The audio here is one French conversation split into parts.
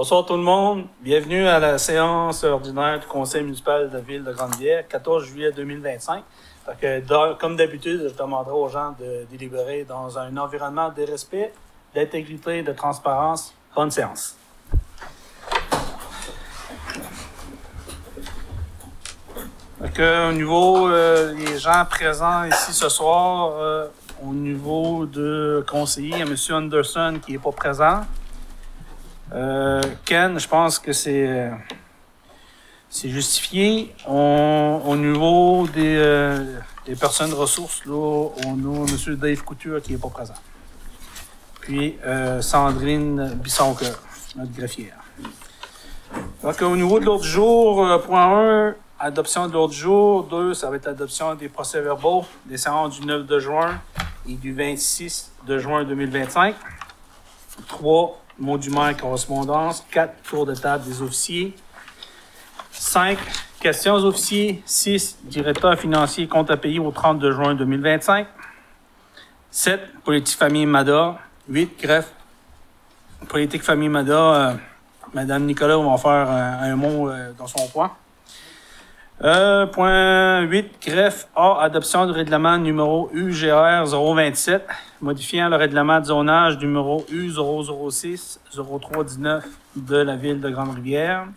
Bonsoir tout le monde. Bienvenue à la séance ordinaire du Conseil municipal de la Ville de Grande-Bière, 14 juillet 2025. Comme d'habitude, je demanderai aux gens de délibérer dans un environnement de respect, d'intégrité, de transparence. Bonne séance. Au niveau des gens présents ici ce soir, au niveau de conseiller, il y a M. Anderson qui n'est pas présent. Ken, je pense que c'est justifié. Au niveau des personnes ressources, là, on a M. Dave Couture qui n'est pas présent. Puis Sandrine Bissoncoeur, notre greffière. Donc, au niveau de l'ordre du jour, point 1, adoption de l'ordre du jour. 2, ça va être l'adoption des procès-verbaux des séances du 9 de juin et du 26 de juin 2025. 3, mot du maire, correspondance. 4, tour de table des officiers. 5, questions aux officiers. 6, directeur financier, compte à payer au 30 de juin 2025. 7, politique famille MADA. 8, greffe. Politique famille MADA, Mme Nicolas va faire un mot dans son coin. Point 8, greffe A, adoption du règlement numéro UGR 027, modifiant le règlement de zonage numéro U006 0319 de la Ville de Grande-Rivière.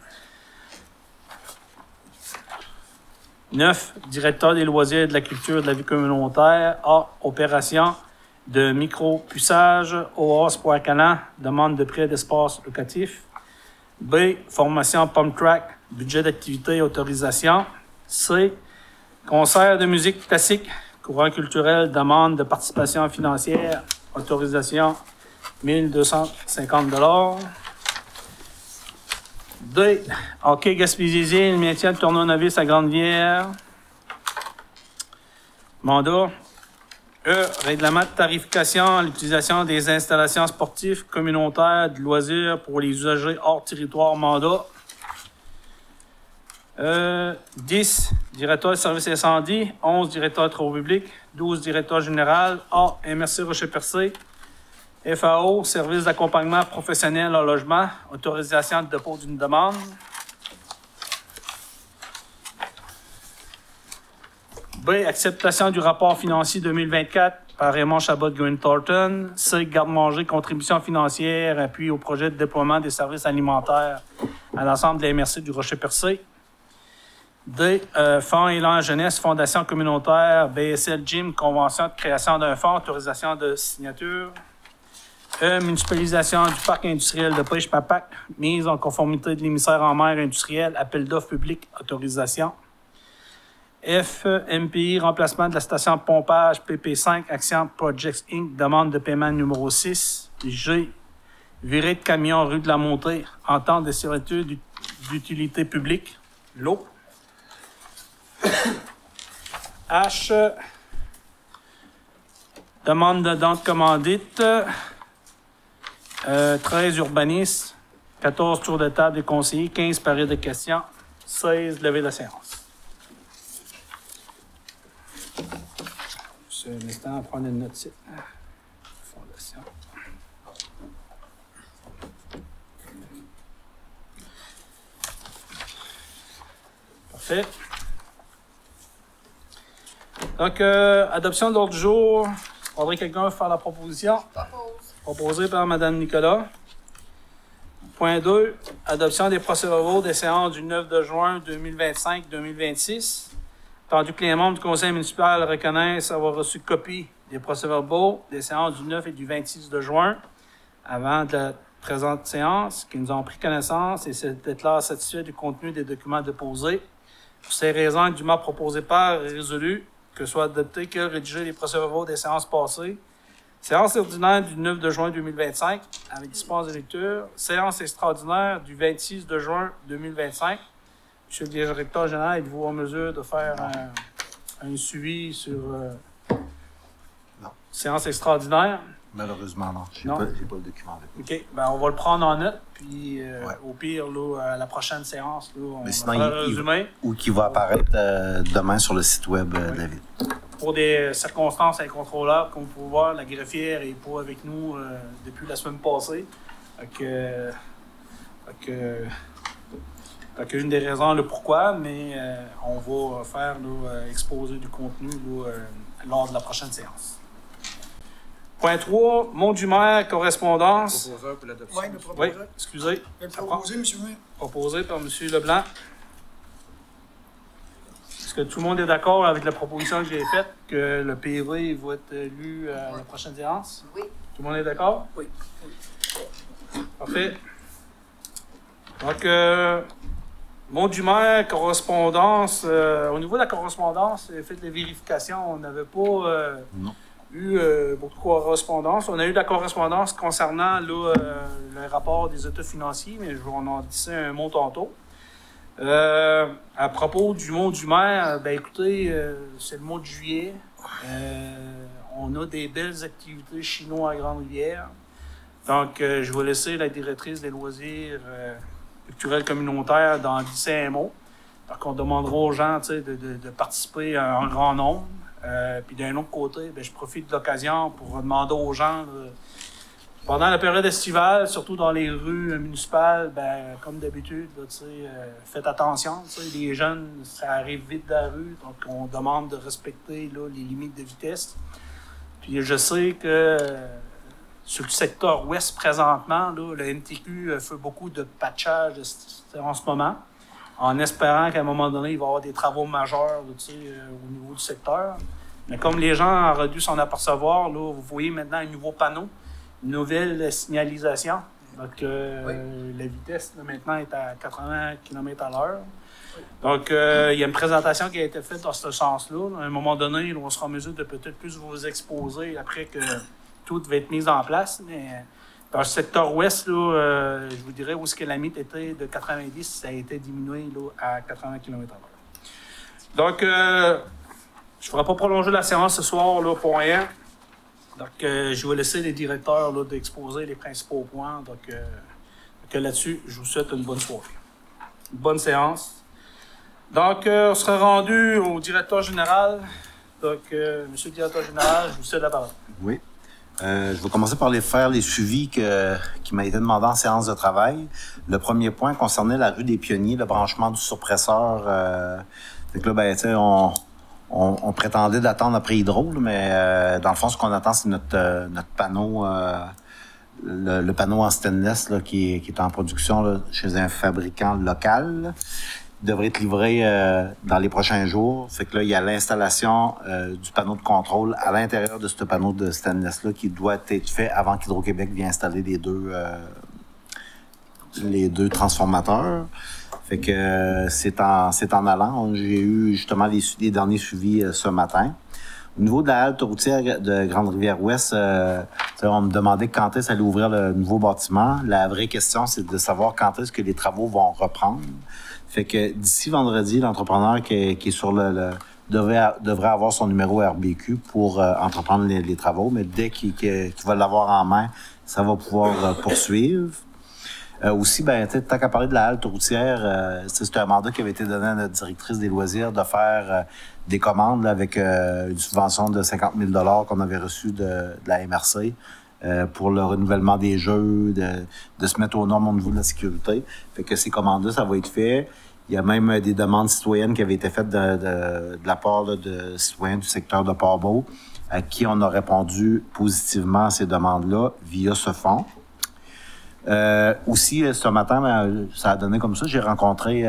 9, directeur des loisirs et de la culture et de la vie communautaire. A, opération de micro-puçage OAS Pointe-Canan, demande de prêt d'espace locatif. B, formation Pump Track, budget d'activité et autorisation. C, concert de musique classique, courant culturel, demande de participation financière, autorisation 1250 $. D, hockey Gaspésie, le maintien de tournevis à Grande-Bière. Mandat. E, règlement de tarification à l'utilisation des installations sportives communautaires de loisirs pour les usagers hors territoire mandat. 10, directeur de service incendie. 11, directeur de travaux publics. 12, directeur général. A, MRC Rocher-Percé. FAO, service d'accompagnement professionnel en logement. Autorisation de dépôt d'une demande. B, acceptation du rapport financier 2024 par Raymond Chabot-Green Thornton. C, garde-manger, contribution financière, appui au projet de déploiement des services alimentaires à l'ensemble de la MRC du Rocher-Percé. D, Fonds Élan Jeunesse, Fondation communautaire, BSL Gym, convention de création d'un fonds, autorisation de signature. E, municipalisation du parc industriel de Pêche-Papac, mise en conformité de l'émissaire en mer industriel, appel d'offres public, autorisation. F, MPI, remplacement de la station de pompage PP5, Action Projects Inc., demande de paiement numéro 6. G, virée de camion rue de la Montée, entente de servitude d'utilité publique, l'eau. H, demande de dente commandite. 13, urbanisme. 14, tour de table des conseillers. 15, période de questions. 16, levée de la séance. Juste un instant, on va prendre une note ici. Fondation. Parfait. Donc, adoption de l'ordre du jour. Faudrait quelqu'un faire la proposition? Proposée par Mme Nicolas. Point 2, adoption des procès-verbaux des séances du 9 de juin 2025-2026. Tandis que les membres du conseil municipal reconnaissent avoir reçu copie des procès-verbaux des séances du 9 et du 26 de juin avant de la présente séance, qui nous ont pris connaissance et se déclarent satisfaits du contenu des documents déposés. Pour ces raisons, dûment proposées par et résolues, que soit adopté que rédiger les procès-verbaux des séances passées. Séance ordinaire du 9 de juin 2025, avec dispense de lecture. Séance extraordinaire du 26 de juin 2025. Monsieur le directeur général, êtes-vous en mesure de faire un suivi sur séance extraordinaire? Malheureusement, non. J'ai pas le document. OK. Ben, on va le prendre en note. Puis, au pire, là, à la prochaine séance, là, on va faire un résumé. Ou qui va apparaître demain sur le site web de la Ville. Pour des circonstances incontrôlables, comme vous pouvez voir, la greffière n'est pas avec nous depuis la semaine passée. Donc, Donc, une des raisons, le pourquoi, mais on va faire exposer du contenu lors de la prochaine séance. Point 3, mot du maire, correspondance. Proposeur pour l'adoption. Oui, le proposeur. Oui, excusez. Le proposé, M. le maire. Proposé par M. Leblanc. Est-ce que tout le monde est d'accord avec la proposition que j'ai faite, que le PV va être lu à la prochaine séance? Oui. Tout le monde est d'accord? Oui. Parfait. Donc, mot du maire, correspondance. Au niveau de la correspondance, faites les vérifications. On n'avait pas eu beaucoup de correspondance. On a eu de la correspondance concernant le rapport des états financiers, mais je vais en dire un mot tantôt. À propos du mot du maire, ben écoutez, c'est le mois de juillet. On a des belles activités chinois à Grande-Rivière. Donc, je vais laisser la directrice des loisirs culturels communautaires d'en glisser un mot. Donc, on demandera aux gens de participer en grand nombre. Puis d'un autre côté, ben, je profite de l'occasion pour demander aux gens, pendant la période estivale, surtout dans les rues municipales, ben, comme d'habitude, faites attention. Les jeunes, ça arrive vite dans la rue, donc on demande de respecter les limites de vitesse. Puis je sais que sur le secteur ouest, présentement, le MTQ fait beaucoup de patchage en ce moment, en espérant qu'à un moment donné, il va y avoir des travaux majeurs au niveau du secteur. Mais comme les gens auraient dû s'en apercevoir, vous voyez maintenant un nouveau panneau, une nouvelle signalisation. Donc, la vitesse maintenant est à 80 km/h. Donc, il y a une présentation qui a été faite dans ce sens-là. À un moment donné, on sera en mesure de peut-être plus vous exposer après que tout va être mis en place. Mais dans le secteur ouest, je vous dirais où est-ce que la limite était de 90, ça a été diminué à 80 km/h. Donc, je ne ferai pas prolonger la séance ce soir pour rien. Donc, je vais laisser les directeurs d'exposer les principaux points. Donc, là-dessus, je vous souhaite une bonne soirée. Une bonne séance. Donc, on sera rendu au directeur général. Donc, monsieur le directeur général, je vous cède la parole. Oui. Je vais commencer par faire les suivis qui m'a été demandé en séance de travail. Le premier point concernait la rue des Pionniers, le branchement du surpresseur. Fait que là, ben, tu sais, on prétendait d'attendre après Hydro, mais dans le fond, ce qu'on attend, c'est notre panneau, le panneau en stainless là, qui est en production là, chez un fabricant local. Il devrait être livré dans les prochains jours. Fait que là, il y a l'installation du panneau de contrôle à l'intérieur de ce panneau de stainless-là qui doit être fait avant qu'Hydro-Québec vienne installer les deux transformateurs. Fait que c'est en allant. J'ai eu justement les derniers suivis ce matin. Au niveau de la halte routière de Grande-Rivière-Ouest, on me demandait quand est-ce allait ouvrir le nouveau bâtiment. La vraie question, c'est de savoir quand est-ce que les travaux vont reprendre. Fait que d'ici vendredi, l'entrepreneur qui est sur devrait avoir son numéro RBQ pour entreprendre les travaux, mais dès qu'il va l'avoir en main, ça va pouvoir poursuivre. Aussi, ben, tant qu'à parler de la halte routière, c'est un mandat qui avait été donné à notre directrice des loisirs de faire des commandes là, avec une subvention de 50 000 qu'on avait reçue de la MRC pour le renouvellement des jeux, de se mettre aux normes au niveau de la sécurité. Fait que ces commandes-là, ça va être fait. Il y a même des demandes citoyennes qui avaient été faites de la part là, de citoyens du secteur de Port-Beau, à qui on a répondu positivement à ces demandes-là via ce fonds. Aussi, ce matin, ça a donné comme ça. J'ai rencontré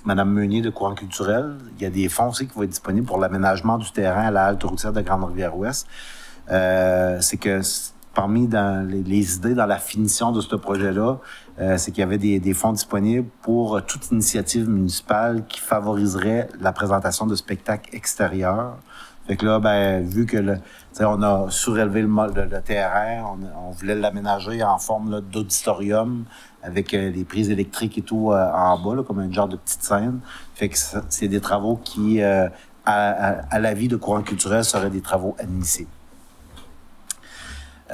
Mme Meunier de Courant culturel. Il y a des fonds aussi qui vont être disponibles pour l'aménagement du terrain à la halte routière de Grande-Rivière-Ouest. C'est que parmi les idées dans la finition de ce projet-là, c'est qu'il y avait des fonds disponibles pour toute initiative municipale qui favoriserait la présentation de spectacles extérieurs. Fait que là, ben, vu que on a surélevé le terrain, on voulait l'aménager en forme d'auditorium avec les prises électriques et tout en bas, là, comme un genre de petite scène. Fait que c'est des travaux qui, à l'avis de Courant culturel, seraient des travaux admissibles.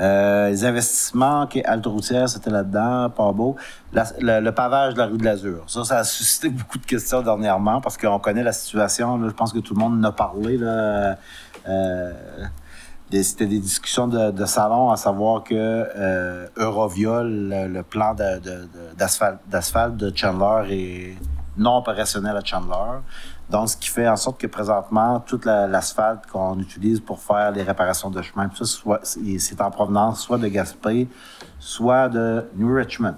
Les investissements, halte routière, c'était là-dedans, pas beau. Le pavage de la rue de l'Azur. Ça a suscité beaucoup de questions dernièrement parce qu'on connaît la situation. Là, je pense que tout le monde en a parlé. Là, c'était des discussions de salon, à savoir que Eurovia, le plan d'asphalte de Chandler est non opérationnel à Chandler. Donc, ce qui fait en sorte que présentement, toute l'asphalte qu'on utilise pour faire les réparations de chemin, tout ça, c'est en provenance soit de Gaspé, soit de New Richmond.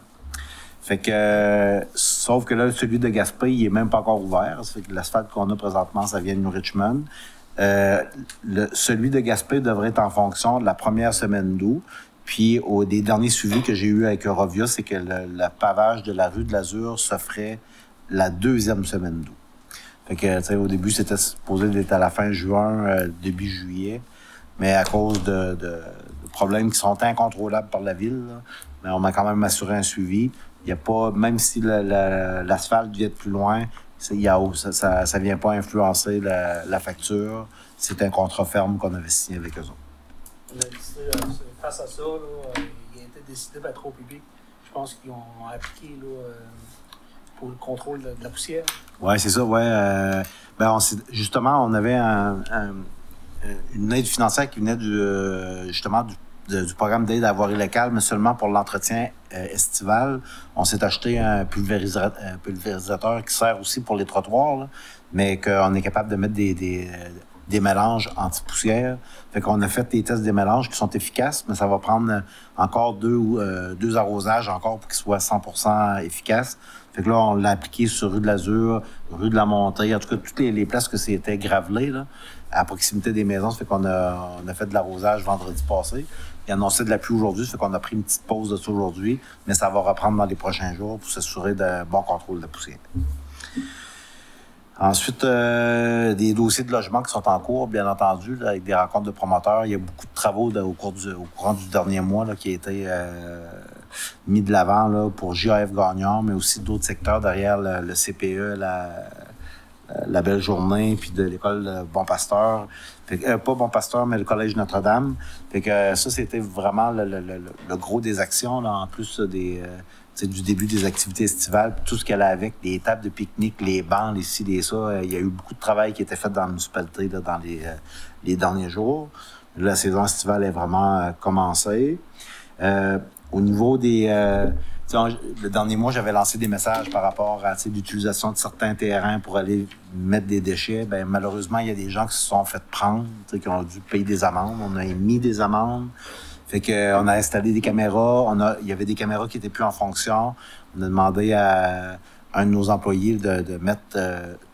Fait que, sauf que là, celui de Gaspé, il est même pas encore ouvert. Ça fait que l'asphalte qu'on a présentement, ça vient de New Richmond. Celui de Gaspé devrait être en fonction de la première semaine d'août. Puis, des derniers suivis que j'ai eu avec Eurovia, c'est que le pavage de la rue de l'Azur se ferait la deuxième semaine d'août. Fait que, tu sais, au début, c'était supposé d'être à la fin juin, début juillet. Mais à cause de problèmes qui sont incontrôlables par la ville, là, mais on m'a quand même assuré un suivi. Il y a pas, même si l'asphalte vient de plus loin, ça vient pas influencer la facture. C'est un contrat ferme qu'on avait signé avec eux autres. On a décidé, face à ça, là, il a été décidé par trop public. Je pense qu'ils ont appliqué là, pour le contrôle de la poussière. Oui, c'est ça, ouais. Justement, on avait une aide financière qui venait du programme d'aide à voirie locale, mais seulement pour l'entretien estival. On s'est acheté un pulvérisateur qui sert aussi pour les trottoirs, là, mais qu'on est capable de mettre des mélanges anti-poussière. Fait qu'on a fait des tests des mélanges qui sont efficaces, mais ça va prendre encore deux arrosages encore pour qu'ils soient 100% efficaces. Fait que là, on l'a appliqué sur rue de l'Azur, rue de la Montée, en tout cas, toutes les places que c'était gravelé, là, à proximité des maisons. Ça fait qu'on a fait de l'arrosage vendredi passé. Il annonçait de la pluie aujourd'hui, ça fait qu'on a pris une petite pause de ça aujourd'hui, mais ça va reprendre dans les prochains jours pour s'assurer d'un bon contrôle de la poussière. Ensuite, des dossiers de logement qui sont en cours, bien entendu, là, avec des rencontres de promoteurs. Il y a beaucoup de travaux au courant du dernier mois là, qui a été mis de l'avant là, pour JAF Gagnon, mais aussi d'autres secteurs derrière le CPE, la Belle Journée, puis de l'école Bon Pasteur. Pas Bon Pasteur, mais le Collège Notre-Dame. Fait que ça, c'était vraiment le gros des actions, là, en plus du début des activités estivales, tout ce qu'elle a avec, les tables de pique-nique, les bancs, les ci, les ça. Il y a eu beaucoup de travail qui a été fait dans la municipalité là, dans les derniers jours. La saison estivale est vraiment commencée. Au niveau des... le dernier mois, j'avais lancé des messages par rapport à l'utilisation de certains terrains pour aller mettre des déchets. Ben, malheureusement, il y a des gens qui se sont fait prendre, qui ont dû payer des amendes. On a émis des amendes. Fait que on a installé des caméras. Il y avait des caméras qui étaient plus en fonction. On a demandé à un de nos employés de mettre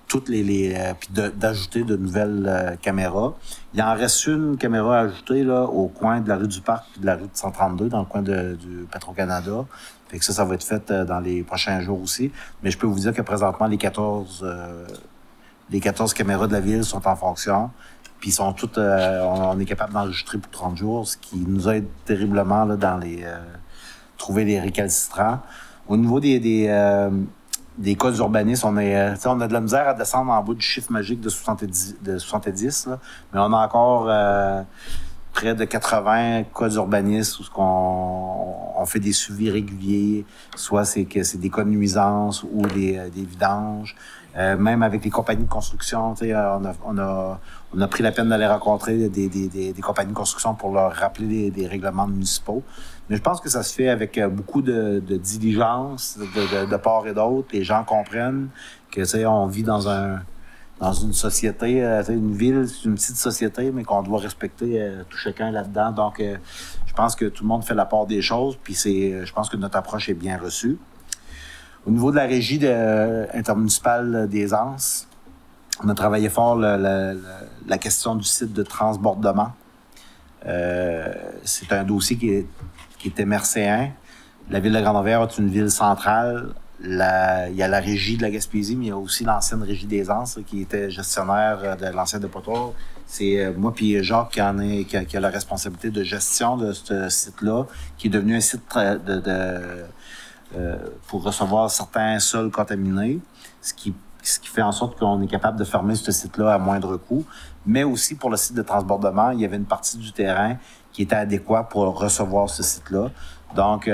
toutes puis d'ajouter de nouvelles caméras. Il en reste une caméra à ajouter là, au coin de la rue du Parc et de la rue de 132, dans le coin du Petro-Canada. Fait que ça va être fait dans les prochains jours aussi. Mais je peux vous dire que présentement, les 14 caméras de la ville sont en fonction. Puis ils sont toutes, on est capable d'enregistrer pour 30 jours, ce qui nous aide terriblement là, dans trouver les récalcitrants. Au niveau des cas d'urbanisme, on a de la misère à descendre en bas du chiffre magique de 70 là, mais on a encore près de 80 cas d'urbanisme où on fait des suivis réguliers, soit c'est des cas de nuisance ou des vidanges. Même avec les compagnies de construction, on a pris la peine d'aller rencontrer des compagnies de construction pour leur rappeler des règlements municipaux. Mais je pense que ça se fait avec beaucoup de diligence de part et d'autre. Les gens comprennent que on vit dans une société, une ville, c'est une petite société, mais qu'on doit respecter tout chacun là-dedans. Donc, je pense que tout le monde fait la part des choses, puis je pense que notre approche est bien reçue. Au niveau de la régie intermunicipale des Anses, on a travaillé fort la question du site de transbordement. C'est un dossier qui est émerséen. La ville de Grande-Rivière est une ville centrale. Il y a la régie de la Gaspésie, mais il y a aussi l'ancienne régie des Anses qui était gestionnaire de l'ancienne de Potoir. C'est moi puis Jacques qui a la responsabilité de gestion de ce site-là, qui est devenu un site pour recevoir certains sols contaminés, ce qui fait en sorte qu'on est capable de fermer ce site-là à moindre coût. Mais aussi pour le site de transbordement, il y avait une partie du terrain qui était adéquat pour recevoir ce site-là. Donc,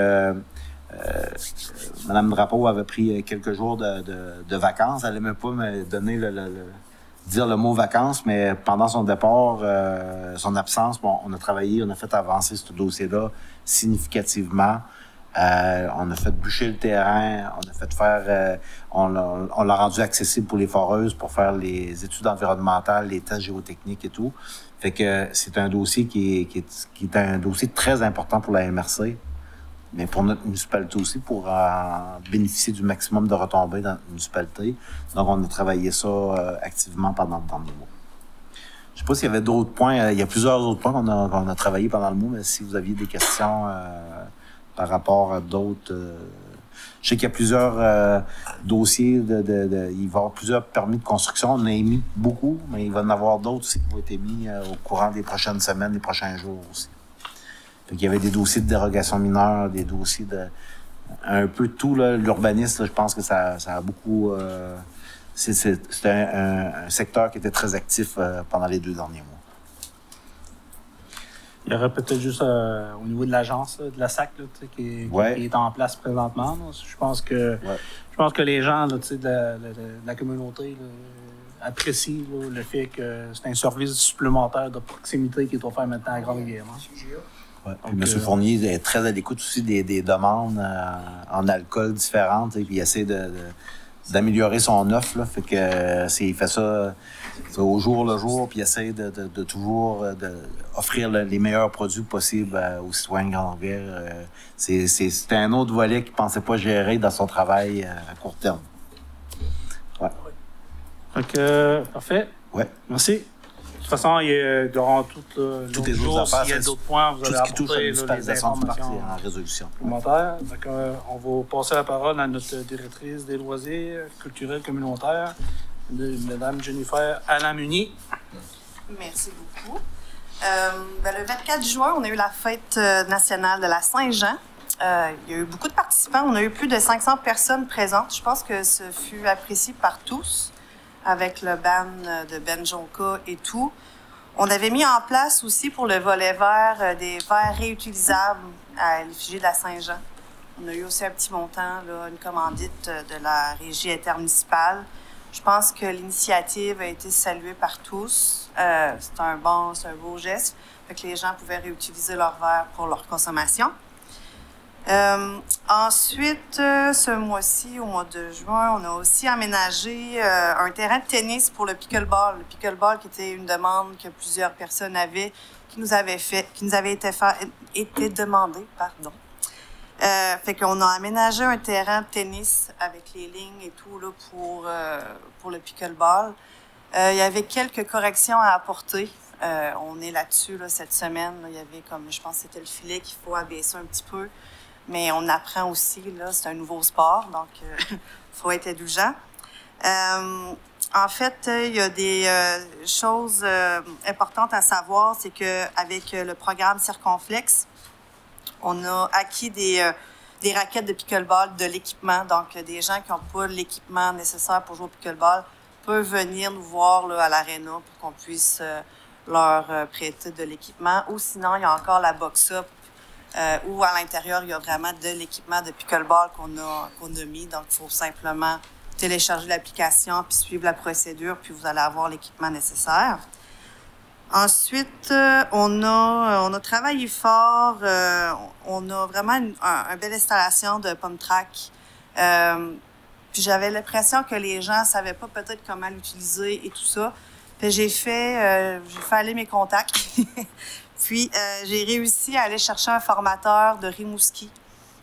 Mme Drapeau avait pris quelques jours de vacances. Elle n'aimait pas me donner dire le mot vacances, mais pendant son départ, son absence, bon, on a travaillé, on a fait avancer ce dossier-là significativement. On a fait bûcher le terrain, on a fait faire, on l'a rendu accessible pour les foreuses pour faire les études environnementales, les tests géotechniques et tout. Fait que c'est un dossier qui est un dossier très important pour la MRC, mais pour notre municipalité aussi, pour bénéficier du maximum de retombées dans notre municipalité. Donc, on a travaillé ça activement pendant le mois. Je sais pas s'il y avait d'autres points. Il y a plusieurs autres points qu'on a travaillé pendant le mois, mais si vous aviez des questions par rapport à d'autres... je sais qu'il y a plusieurs dossiers, il va y avoir plusieurs permis de construction. On a émis beaucoup, mais il va y en avoir d'autres aussi qui vont être émis au courant des prochaines semaines, des prochains jours aussi. Fait qu'il y avait des dossiers de dérogation mineure, des dossiers de... un peu de tout, là. L'urbanisme, là, je pense que ça a beaucoup... c'était un secteur qui était très actif pendant les 2 derniers mois. Il y aurait peut-être juste au niveau de l'agence, de la SAC, là, qui est en place présentement. Là. Je pense que les gens là, de la communauté là, apprécient là, le fait que c'est un service supplémentaire de proximité qui est offert maintenant à Grande-Rivière. Ouais. Donc, M. Fournier est très à l'écoute aussi des demandes en alcool différentes, puis il essaie d'améliorer son offre. Là, fait que il fait ça au jour le jour, puis il essaie de toujours offrir les meilleurs produits possibles aux citoyens de Grande-Rivière. C'est un autre volet qu'il ne pensait pas gérer dans son travail à court terme. Ouais. Donc, parfait. Ouais. Merci. De toute façon, durant tout toutes les jours, autres affaires, s'il y a d'autres points, vous allez apporter la municipalisation du parti en résolution. Complémentaires. Donc, on va passer la parole à notre directrice des loisirs culturels communautaires, Mme Jennifer Alain-Munier. Merci beaucoup. Le 24 juin, on a eu la fête nationale de la Saint-Jean. Il y a eu beaucoup de participants. On a eu plus de 500 personnes présentes. Je pense que ce fut apprécié par tous, avec le band de Ben Jonka et tout. On avait mis en place aussi pour le volet vert des verres réutilisables à l'effigie de la Saint-Jean. On a eu aussi un petit montant, là, une commandite de la régie intermunicipale. Je pense que l'initiative a été saluée par tous. C'est un beau geste. Fait que les gens pouvaient réutiliser leurs verres pour leur consommation. Ensuite, ce mois-ci, au mois de juin, on a aussi aménagé un terrain de tennis pour le pickleball. Le pickleball qui était une demande que plusieurs personnes avaient, qui nous avait été demandé, pardon. Fait qu'on a aménagé un terrain de tennis avec les lignes et tout là pour le pickleball. Il y avait quelques corrections à apporter. On est là-dessus là, cette semaine. Là, il y avait comme, je pense que c'était le filet qu'il faut abaisser un petit peu. Mais on apprend aussi, là, c'est un nouveau sport, donc il faut être indulgent. En fait, il y a des choses importantes à savoir, c'est qu'avec le programme Circonflex, on a acquis des raquettes de pickleball, de l'équipement. Donc, des gens qui n'ont pas l'équipement nécessaire pour jouer au pickleball peuvent venir nous voir là, à l'aréna pour qu'on puisse leur prêter de l'équipement. Ou sinon, il y a encore la box-up où à l'intérieur, il y a vraiment de l'équipement de pickleball qu'on a mis. Donc, il faut simplement télécharger l'application puis suivre la procédure, puis vous allez avoir l'équipement nécessaire. Ensuite, on a travaillé fort. On a vraiment une belle installation de pump track. Puis j'avais l'impression que les gens savaient pas peut-être comment l'utiliser et tout ça. Puis j'ai fait aller mes contacts. Puis j'ai réussi à aller chercher un formateur de Rimouski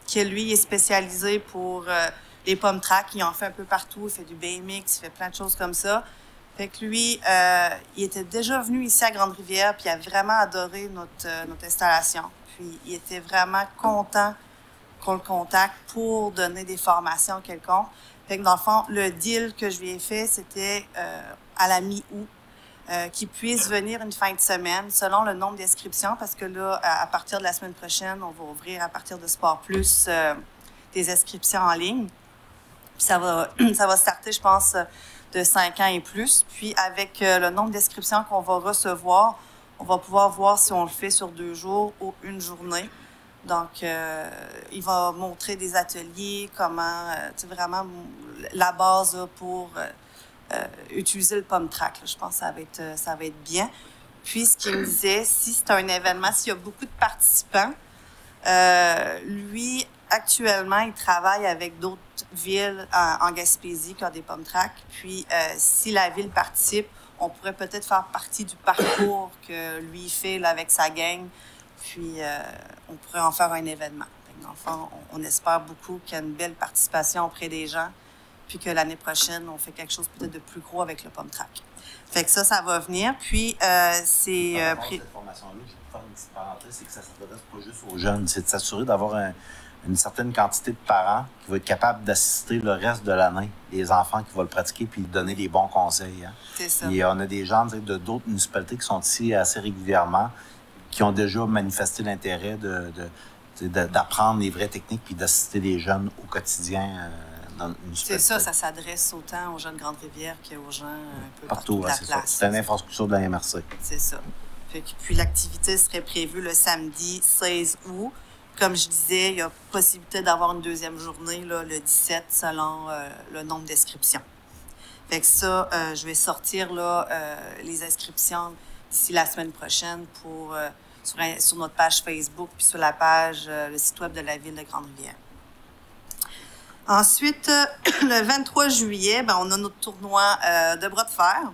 qui, lui, est spécialisé pour les pump track. Il en fait un peu partout. Il fait du BMX, il fait plein de choses comme ça. Fait que lui, il était déjà venu ici à Grande-Rivière, puis il a vraiment adoré notre installation. Puis il était vraiment content qu'on le contacte pour donner des formations quelconques. Fait que dans le fond, le deal que je lui ai fait, c'était à la mi-août, qu'il puisse venir une fin de semaine selon le nombre d'inscriptions, parce que là, à partir de la semaine prochaine, on va ouvrir à partir de Sport Plus des inscriptions en ligne. Puis ça va starter, je pense, de 5 ans et plus. Puis avec le nombre d'inscriptions qu'on va recevoir, on va pouvoir voir si on le fait sur 2 jours ou une journée. Donc, il va montrer des ateliers, comment, vraiment la base là, pour utiliser le pump track. Là. Je pense que ça va être bien. Puis, ce qu'il me disait, si c'est un événement, s'il y a beaucoup de participants, lui, actuellement, il travaille avec d'autres villes en Gaspésie qui ont des pump tracks. Puis, si la ville participe, on pourrait peut-être faire partie du parcours que lui fait là, avec sa gang. Puis, on pourrait en faire un événement. Enfin, on espère beaucoup qu'il y a une belle participation auprès des gens, puis que l'année prochaine, on fait quelque chose peut-être de plus gros avec le pump track. Fait que ça va venir. Puis, c'est... cette formation-là, je vais faire une petite parenthèse, c'est que ça s'adresse pas juste aux jeunes, c'est de s'assurer d'avoir une certaine quantité de parents qui vont être capables d'assister le reste de l'année, les enfants qui vont le pratiquer, puis donner les bons conseils. Hein. C'est ça. Et on a des gens de d'autres municipalités qui sont ici assez régulièrement, qui ont déjà manifesté l'intérêt d'apprendre les vraies techniques puis d'assister les jeunes au quotidien dans une municipalité. C'est ça s'adresse autant aux jeunes de Grande-Rivière qu'aux gens un peu partout de la c'est place. Ça. C'est une infrastructure de la MRC. C'est ça. Puis l'activité serait prévue le samedi 16 août. Comme je disais, il y a possibilité d'avoir une deuxième journée là, le 17 selon le nombre d'inscriptions. Fait que ça, je vais sortir là, les inscriptions d'ici la semaine prochaine pour, sur notre page Facebook puis sur la page, le site web de la Ville de Grande-Rivière. Ensuite, le 23 juillet, on a notre tournoi de bras de fer.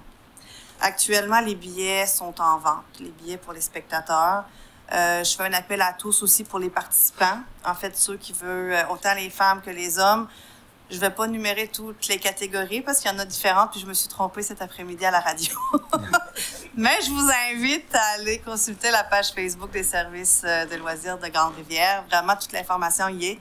Actuellement, les billets sont en vente, les billets pour les spectateurs. Je fais un appel à tous aussi pour les participants. En fait, ceux qui veulent, autant les femmes que les hommes. Je ne vais pas numérer toutes les catégories parce qu'il y en a différentes, puis je me suis trompée cet après-midi à la radio. Mais je vous invite à aller consulter la page Facebook des services de loisirs de Grande-Rivière. Vraiment, toute l'information y est.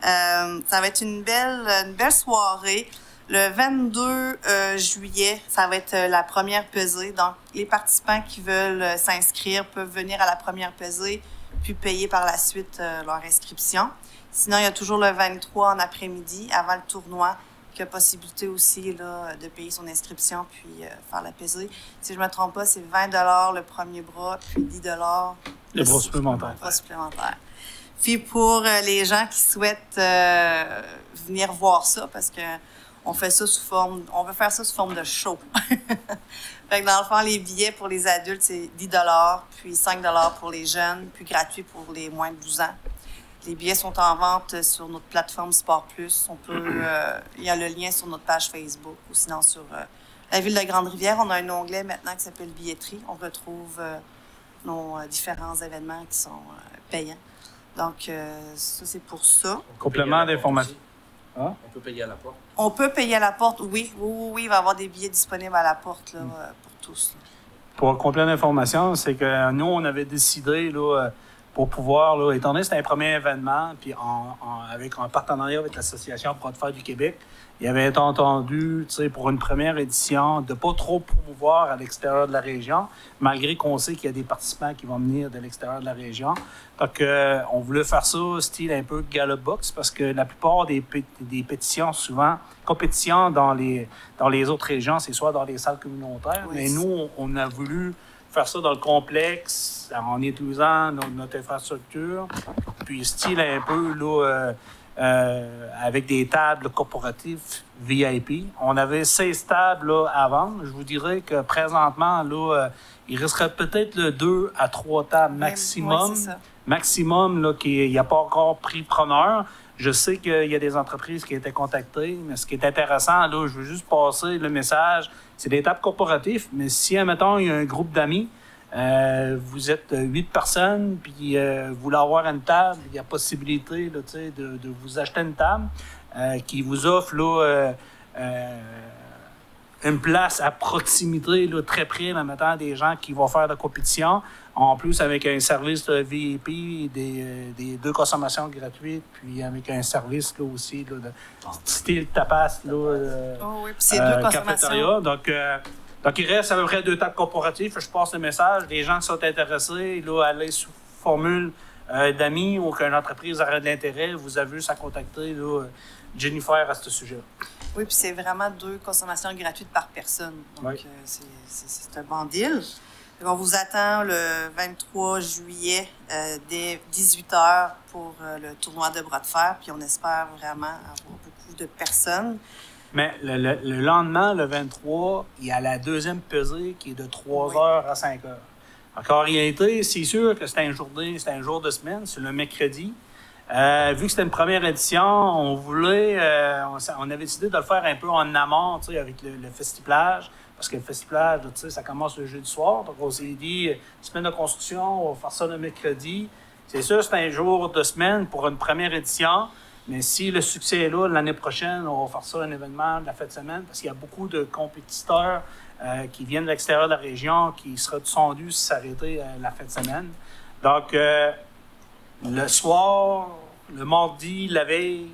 Ça va être une belle soirée. Le 22 juillet, ça va être la première pesée. Donc, les participants qui veulent s'inscrire peuvent venir à la première pesée puis payer par la suite leur inscription. Sinon, il y a toujours le 23 en après-midi, avant le tournoi, qui a possibilité aussi là, de payer son inscription puis faire la pesée. Si je ne me trompe pas, c'est 20 $ le premier bras, puis 10 $ le bras supplémentaire. Puis pour les gens qui souhaitent venir voir ça, parce que on veut faire ça sous forme de show. Fait que dans le fond, les billets pour les adultes, c'est 10 $, puis 5 $ pour les jeunes, puis gratuit pour les moins de 12 ans. Les billets sont en vente sur notre plateforme Sport Plus. Il y a le lien sur notre page Facebook ou sinon sur la Ville de Grande-Rivière. On a un onglet maintenant qui s'appelle Billetterie. On retrouve nos différents événements qui sont payants. Donc, ça, c'est pour ça. Complément d'information. Hein? On peut payer à la porte? On peut payer à la porte, oui. Oui, il va y avoir des billets disponibles à la porte là, pour tous. Là. Pour complément d'information, c'est que nous, on avait décidé là, pour pouvoir, là, étant donné que c'était un premier événement, puis avec un partenariat avec l'Association Bras de fer du Québec, il avait été entendu, pour une première édition, de ne pas trop promouvoir à l'extérieur de la région, malgré qu'on sait qu'il y a des participants qui vont venir de l'extérieur de la région. Donc, on voulait faire ça style un peu gala box, parce que la plupart des pétitions, souvent, compétitions dans les autres régions, c'est soit dans les salles communautaires, oui, mais nous, on a voulu faire ça dans le complexe, en utilisant notre infrastructure, puis style un peu, là, avec des tables corporatives VIP. On avait 16 tables là, à vendre. Je vous dirais que présentement, là, il resterait peut-être 2 à 3 tables maximum. Oui, maximum, là, qu'il n'y a pas encore pris preneur. Je sais qu'il y a des entreprises qui ont été contactées, mais ce qui est intéressant, là, je veux juste passer le message, c'est des tables corporatives, mais si, admettons, il y a un groupe d'amis, vous êtes 8 personnes, puis vous voulez avoir une table, il y a possibilité là, de vous acheter une table qui vous offre là, une place à proximité, là, très près, en mettant des gens qui vont faire de la compétition. En plus, avec un service VIP, des 2 consommations gratuites, puis avec un service là, aussi là, de style tapas, là, oui, puis c'est 2 consommations. Donc, il reste à peu près 2 tables corporatives. Je passe le message. Les gens qui sont intéressés, là, aller sous formule d'amis ou qu'une entreprise aurait de l'intérêt, vous avez juste à contacter là, Jennifer à ce sujet-là. Oui, puis c'est vraiment 2 consommations gratuites par personne. Donc, oui. C'est un bon deal. On vous attend le 23 juillet dès 18h pour le tournoi de bras de fer. Puis on espère vraiment avoir beaucoup de personnes. Mais le lendemain, le 23, il y a la deuxième pesée qui est de 3 heures à 5 heures. Donc, en réalité, c'est sûr que c'est un jour de semaine, c'est le mercredi. Vu que c'était une première édition, on voulait, on avait décidé de le faire un peu en amont, tu sais, avec le festiplage. Parce que le festiplage, tu sais, ça commence le jeudi soir. Donc, on s'est dit, semaine de construction, on va faire ça le mercredi. C'est sûr, c'est un jour de semaine pour une première édition. Mais si le succès est là, l'année prochaine, on va faire ça un événement de la fête de semaine parce qu'il y a beaucoup de compétiteurs qui viennent de l'extérieur de la région qui seraient descendus si s'arrêter la fête de semaine. Donc, le soir, le mardi, la veille,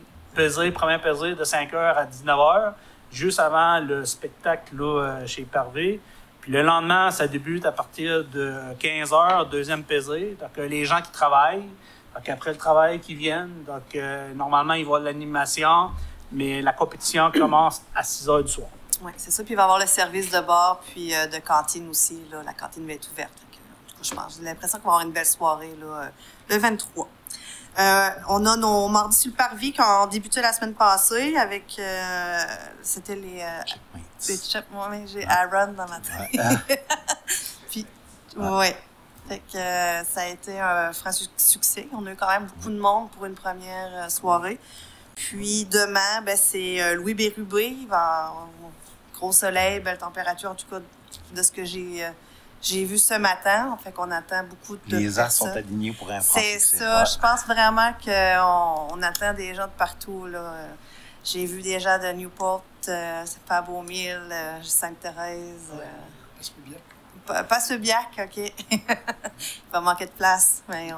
première pesée de 5h à 19h, juste avant le spectacle là, chez Parvé. Puis le lendemain, ça débute à partir de 15h, deuxième pesée. Donc, les gens qui travaillent, donc après le travail qui viennent, donc normalement, ils voient l'animation, mais la compétition commence à 6h du soir. Oui, c'est ça. Puis il va y avoir le service de bar, puis de cantine aussi. Là. La cantine va être ouverte. En tout cas, je pense. J'ai l'impression qu'on va avoir une belle soirée là, le 23. On a nos mardis sur le parvis qui ont débuté la semaine passée avec... c'était les chefs. Moi, j'ai Aaron dans ma tête. Puis, ouais. Fait que ça a été un franc succès. On a eu quand même beaucoup de monde pour une première soirée. Puis demain, ben, c'est Louis Bérubé. Il va avoir gros soleil, belle température, en tout cas de ce que j'ai vu ce matin. Fait qu'on attend beaucoup de Les astres sont personnes. alignés pour un franc C'est succès. ça. Ouais. Je pense vraiment qu'on attend des gens de partout. Là. J'ai vu des gens de Newport, Fab-O'Mill, Sainte-Thérèse. Pas-ce-Biac, OK. Il va manquer de place, mais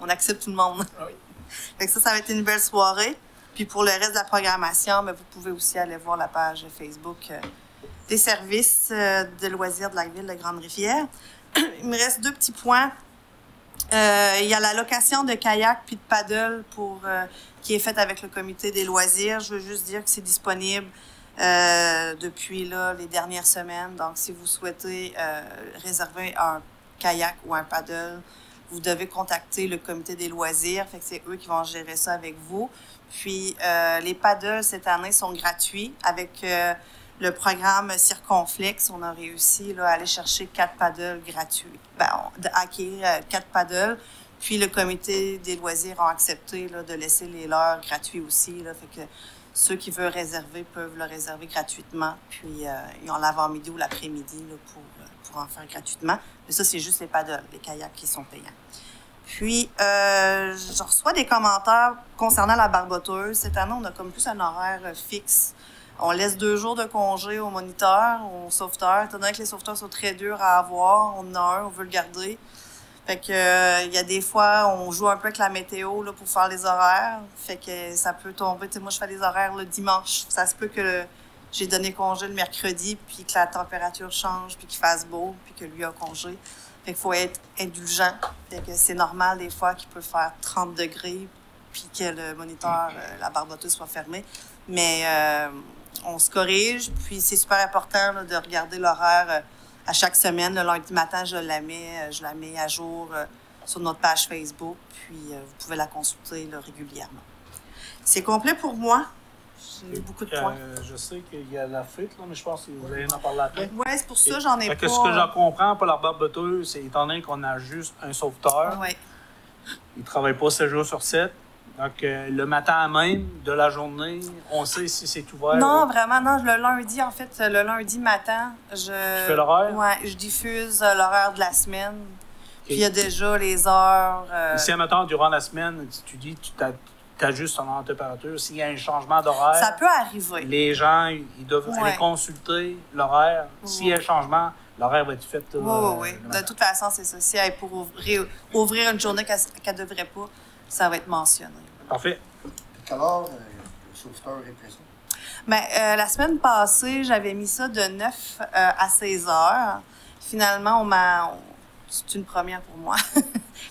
on accepte tout le monde. Ah oui. Fait que ça va être une belle soirée. Puis pour le reste de la programmation, bien, vous pouvez aussi aller voir la page Facebook des services de loisirs de la ville de Grande-Rivière. Il me reste 2 petits points. Il y a la location de kayak puis de paddle qui est faite avec le comité des loisirs. Je veux juste dire que c'est disponible depuis là, les dernières semaines. Donc, si vous souhaitez réserver un kayak ou un paddle, vous devez contacter le comité des loisirs. Fait que c'est eux qui vont gérer ça avec vous. Puis, les paddles, cette année, sont gratuits. Avec le programme Circonflex, on a réussi là, à aller chercher 4 paddles gratuits. Acquérir 4 paddles. Puis, le comité des loisirs ont accepté là, de laisser les leurs gratuits aussi. Là, fait que ceux qui veulent réserver peuvent le réserver gratuitement. Puis, ils ont l'avant-midi ou l'après-midi là, pour en faire gratuitement. Mais ça, c'est juste les paddles, les kayaks qui sont payants. Puis, je reçois des commentaires concernant la barboteuse. Cette année, on a comme plus un horaire fixe. On laisse 2 jours de congé aux moniteurs, aux sauveteurs. Étant donné que les sauveteurs sont très durs à avoir, on en a un, on veut le garder. Fait que, il y a des fois, on joue un peu avec la météo là, pour faire les horaires. Fait que ça peut tomber. Moi, je fais les horaires le dimanche. Ça se peut que j'ai donné congé le mercredi, puis que la température change, puis qu'il fasse beau, puis que lui a congé. Fait qu'il faut être indulgent. Fait que c'est normal des fois qu'il peut faire 30 degrés puis que le moniteur, la barboteuse soit fermée. Mais on se corrige. Puis c'est super important là, de regarder l'horaire à chaque semaine. Le lundi matin, je la mets à jour sur notre page Facebook. Puis vous pouvez la consulter là, régulièrement. C'est complet pour moi. J'ai beaucoup de points. Je sais qu'il y a la fuite, là, mais je pense que vous allez en parler après. Oui, c'est pour ça j'en ai pas. Ce que j'en comprends pour la barboteuse, c'est étant donné qu'on a juste un sauveteur, ouais. Il ne travaille pas 7 jours sur 7. Donc, le matin même de la journée, on sait si c'est ouvert. Non, vraiment, non. Le lundi, en fait, le lundi matin, Tu fais l'horaire? Oui, je diffuse l'horaire de la semaine. Okay. Puis il y a déjà les heures. Si, admettons, durant la semaine, tu dis tu ajustes ton température, s'il y a un changement d'horaire... Ça peut arriver. Les gens, ils doivent aller consulter l'horaire. S'il y a un changement, l'horaire va être fait... Oui. De toute façon, c'est ça. Si elle est pour ouvrir une journée qu'elle ne devrait pas, ça va être mentionné. Parfait. Quelle heure le sauveteur est présent? Bien, la semaine passée, j'avais mis ça de 9 à 16 heures. Finalement, c'est une première pour moi.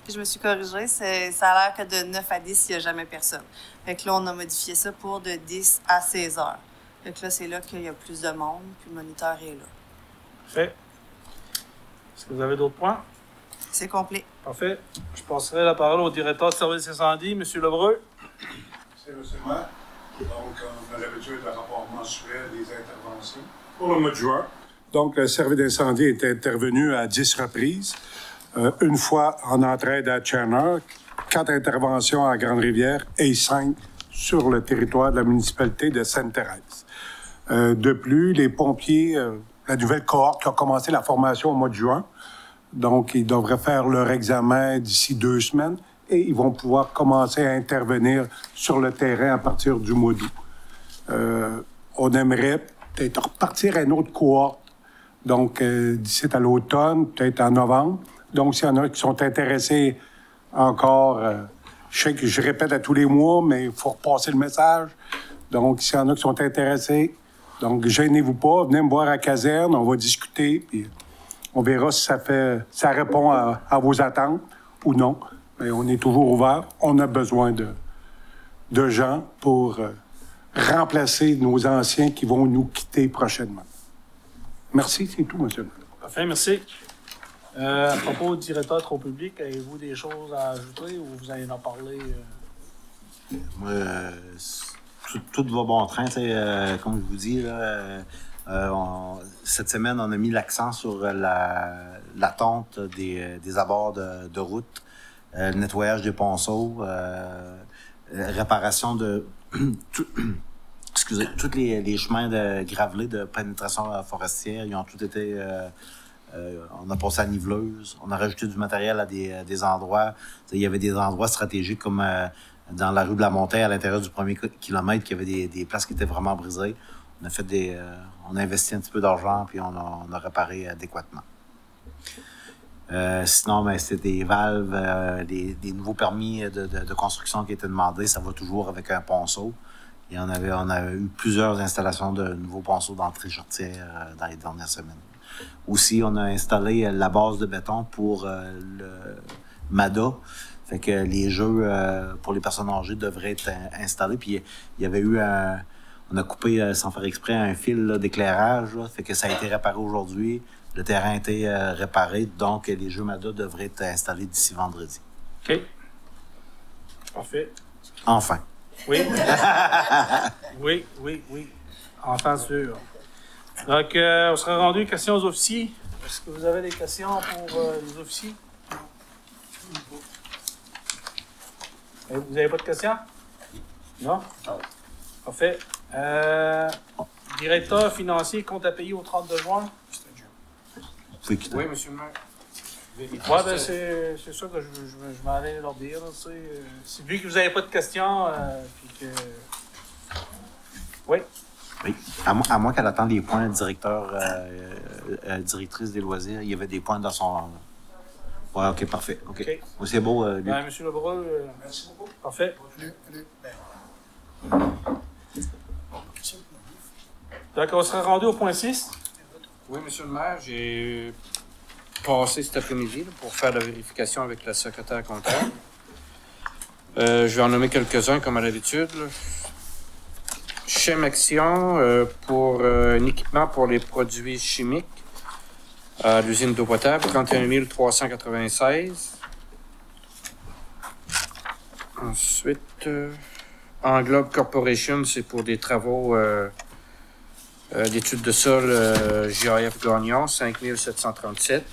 Puis je me suis corrigée. Ça a l'air que de 9 à 10, il n'y a jamais personne. Fait que là, on a modifié ça pour de 10 à 16 heures. Fait que là, c'est là qu'il y a plus de monde, puis le moniteur est là. Parfait. Est-ce que vous avez d'autres points? C'est complet. Parfait. Je passerai la parole au directeur de service incendie, M. Lebreu. C'est moi. Donc, on a l'habitude d'un rapport mensuel des interventions. Pour le mois de juin, donc, le service d'incendie est intervenu à 10 reprises. Une fois en entraide à Tcherner, 4 interventions à Grande-Rivière et 5 sur le territoire de la municipalité de Sainte-Thérèse. De plus, les pompiers, la nouvelle cohorte qui a commencé la formation au mois de juin, donc ils devraient faire leur examen d'ici 2 semaines et ils vont pouvoir commencer à intervenir sur le terrain à partir du mois d'août. On aimerait peut-être repartir à une autre cohorte, donc d'ici à l'automne, peut-être en novembre. Donc, s'il y en a qui sont intéressés encore, je sais que je répète à tous les mois, mais il faut repasser le message. Donc, s'il y en a qui sont intéressés, donc gênez-vous pas, venez me voir à la caserne, on va discuter, puis on verra si ça répond à vos attentes ou non. Mais on est toujours ouvert. On a besoin de gens pour remplacer nos anciens qui vont nous quitter prochainement. Merci, c'est tout, monsieur. Parfait, merci. À propos du directeur trop public, avez-vous des choses à ajouter ou vous allez en parler? Tout va bon train, comme je vous dis. Là, cette semaine, on a mis l'accent sur la tonte des abords de route, le nettoyage des ponceaux, réparation de tous les chemins de gravelés de pénétration forestière. Ils ont tout été... on a passé à niveleuse, on a rajouté du matériel à des endroits. Il y avait des endroits stratégiques comme dans la rue de la Montagne, à l'intérieur du premier kilomètre, qu'il y avait des places qui étaient vraiment brisées. On a fait on a investi un petit peu d'argent puis on a réparé adéquatement. Sinon, c'est des valves, des nouveaux permis de construction qui étaient demandés. Ça va toujours avec un ponceau. Et on a eu plusieurs installations de nouveaux ponceaux d'entrée chartière dans les dernières semaines. Aussi, on a installé la base de béton pour le MADA. Fait que les jeux pour les personnes âgées devraient être installés. Puis il y avait eu on a coupé sans faire exprès un fil d'éclairage. Fait que ça a été réparé aujourd'hui. Le terrain a été réparé. Donc les jeux MADA devraient être installés d'ici vendredi. OK. Parfait. Enfin. Oui. oui. Enfin sûr. Donc, on sera rendu questions aux officiers. Est-ce que vous avez des questions pour les officiers? Vous n'avez pas de questions? Non? Parfait. Directeur financier, compte à payer au 30 juin? Oui, monsieur le maire. Oui, ben c'est ça que je m'en allais leur dire. C'est vu que vous n'avez pas de questions, puis que... Oui. Oui. À moins qu'elle attende les points directrice des loisirs, il y avait des points dans son... Ouais, OK, parfait. OK. Oui, c'est beau, Luc. Ben, monsieur Lebrun, Merci beaucoup. parfait. Donc, on sera rendu au point 6. Oui, monsieur le maire, j'ai passé cet après-midi là, pour faire la vérification avec la secrétaire comptable. Je vais en nommer quelques-uns comme à l'habitude. Chem Action pour un équipement pour les produits chimiques à l'usine d'eau potable, 31 396. Ensuite, Englobe Corporation, c'est pour des travaux d'études de sol GAF Gagnon, 5 737.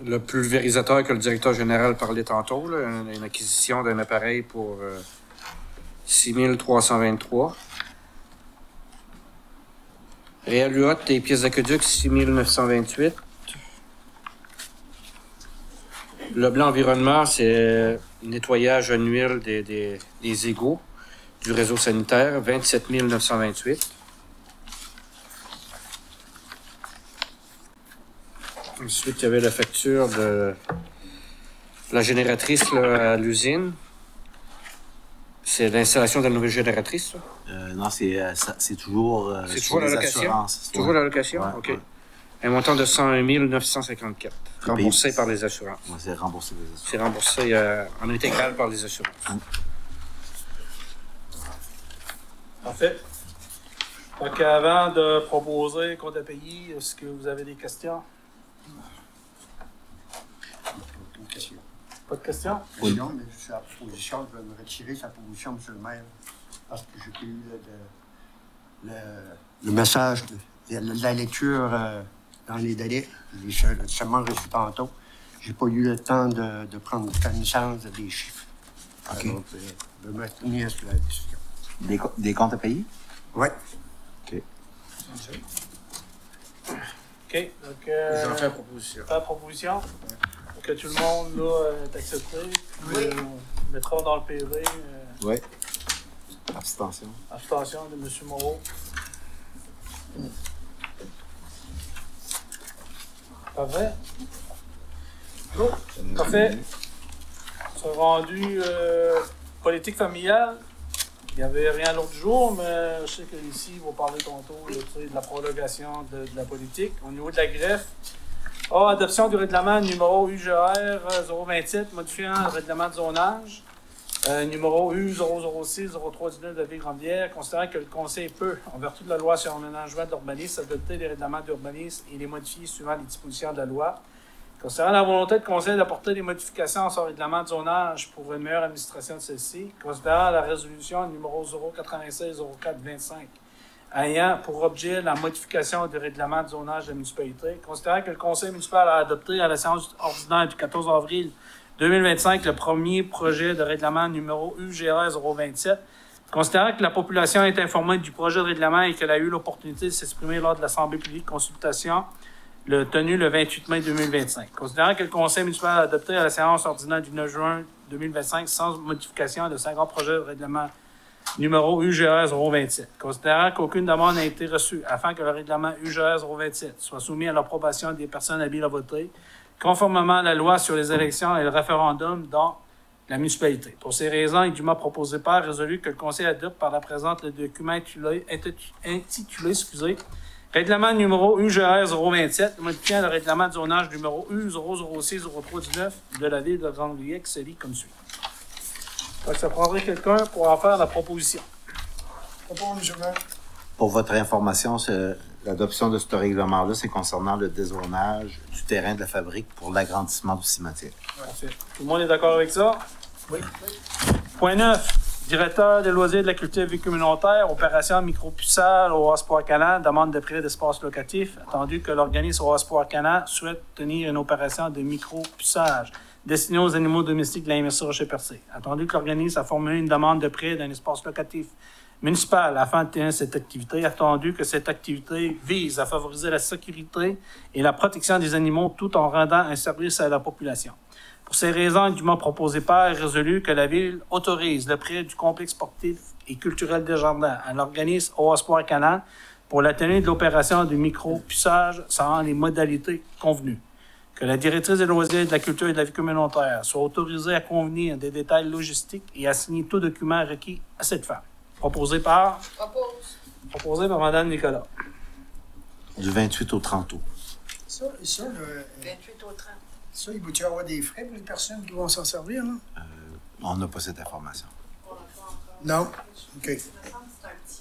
Le pulvérisateur que le directeur général parlait tantôt, là, une acquisition d'un appareil pour 6 323. Réaluote des pièces d'aqueduc, 6 928. Le blanc environnement, c'est nettoyage annuel des égouts du réseau sanitaire, 27 928. Ensuite, il y avait la facture de la génératrice là, à l'usine. C'est l'installation de la nouvelle génératrice, là? Non, c'est toujours... c'est toujours la location? Toujours la location? Ouais, OK. ouais. Un montant de 101 954, remboursé par les assurances. Ouais, c'est remboursé par les assurances. C'est remboursé en intégral par les assurances. Parfait. Donc, avant de proposer compte à payer, est-ce que vous avez des questions? Pas de questions? Oui. Non, mais sur la proposition, je vais me retirer sa position, M. le maire, parce que j'ai pas eu le message de la lecture dans les délais. Je l'ai seulement reçu tantôt. J'ai pas eu le temps de prendre connaissance des chiffres. OK. Donc, je vais me tenir sur la discussion. Des comptes à payer? Oui. OK. OK. Donc, Je vais faire proposition. faire proposition. Pour que tout le monde là, est accepté. Puis, on mettra dans le PV Oui. Abstention. abstention de M. Moreau. Parfait. Go. Parfait. On s'est rendu politique familiale. Il n'y avait rien l'autre jour, mais je sais qu'ici, ils vont parler tantôt là, de la prolongation de la politique. Au niveau de la greffe, adoption du règlement numéro UGR 027, modifiant le règlement de zonage. Numéro U006-0319 de la Ville-Grande-Bière, considérant que le Conseil peut, en vertu de la loi sur l'aménagement de l'urbanisme, adopter les règlements d'urbanisme et les modifier suivant les dispositions de la loi. Considérant la volonté du Conseil d'apporter des modifications à son règlement de zonage pour une meilleure administration de celle-ci, considérant la résolution numéro 096-0425 ayant pour objet la modification du règlement de zonage de la municipalité, considérant que le Conseil municipal a adopté à la séance ordinaire du 14 avril 2025 le premier projet de règlement numéro UGR 027, considérant que la population est informée du projet de règlement et qu'elle a eu l'opportunité de s'exprimer lors de l'Assemblée publique de consultation tenue le 28 mai 2025. Considérant que le Conseil municipal a adopté à la séance ordinaire du 9 juin 2025 sans modification le 50 projet de règlement numéro UGR 027. Considérant qu'aucune demande n'a été reçue afin que le règlement UGR 027 soit soumis à l'approbation des personnes habiles à voter, conformément à la loi sur les élections et le référendum dans la municipalité. Pour ces raisons, il est dûment proposé par résolu que le Conseil adopte par la présente le document intitulé Règlement numéro UGR 027, modifiant le règlement de zonage numéro U006-0319 de la Ville de Grande-Rivière qui se lit comme suit. Donc, ça prendrait quelqu'un pour en faire la proposition. Pour votre information, l'adoption de ce règlement-là, c'est concernant le dézonage du terrain de la fabrique pour l'agrandissement du cimetière. Parfait. Tout le monde est d'accord avec ça? Oui. Point 9. Directeur des loisirs de la culture et vie communautaire, opération micropucelle au Espoir-Canan, demande de prêt d'espace locatif, attendu que l'organisme au Espoir-Canan souhaite tenir une opération de micropuçage destinée aux animaux domestiques de la MSC Rocher-Percé. Attendu que l'organisme a formulé une demande de prêt d'un espace locatif municipal afin de tenir cette activité, attendu que cette activité vise à favoriser la sécurité et la protection des animaux tout en rendant un service à la population. Pour ces raisons, il est dûment proposé par et résolu que la Ville autorise le prêt du complexe sportif et culturel des Jardins à l'organisme au Espoir-Canan pour la tenue de l'opération du micro-puçage selon les modalités convenues. Que la directrice des loisirs de la culture et de la vie communautaire soit autorisée à convenir des détails logistiques et à signer tout document requis à cette fin. Proposé par Mme Nicolas. Du 28 au 30 août. Ça, le 28 au 30. Ça, il va-tu y avoir des frais pour les personnes qui vont s'en servir, là? On n'a pas cette information. Non? OK. Il me semble que c'est un petit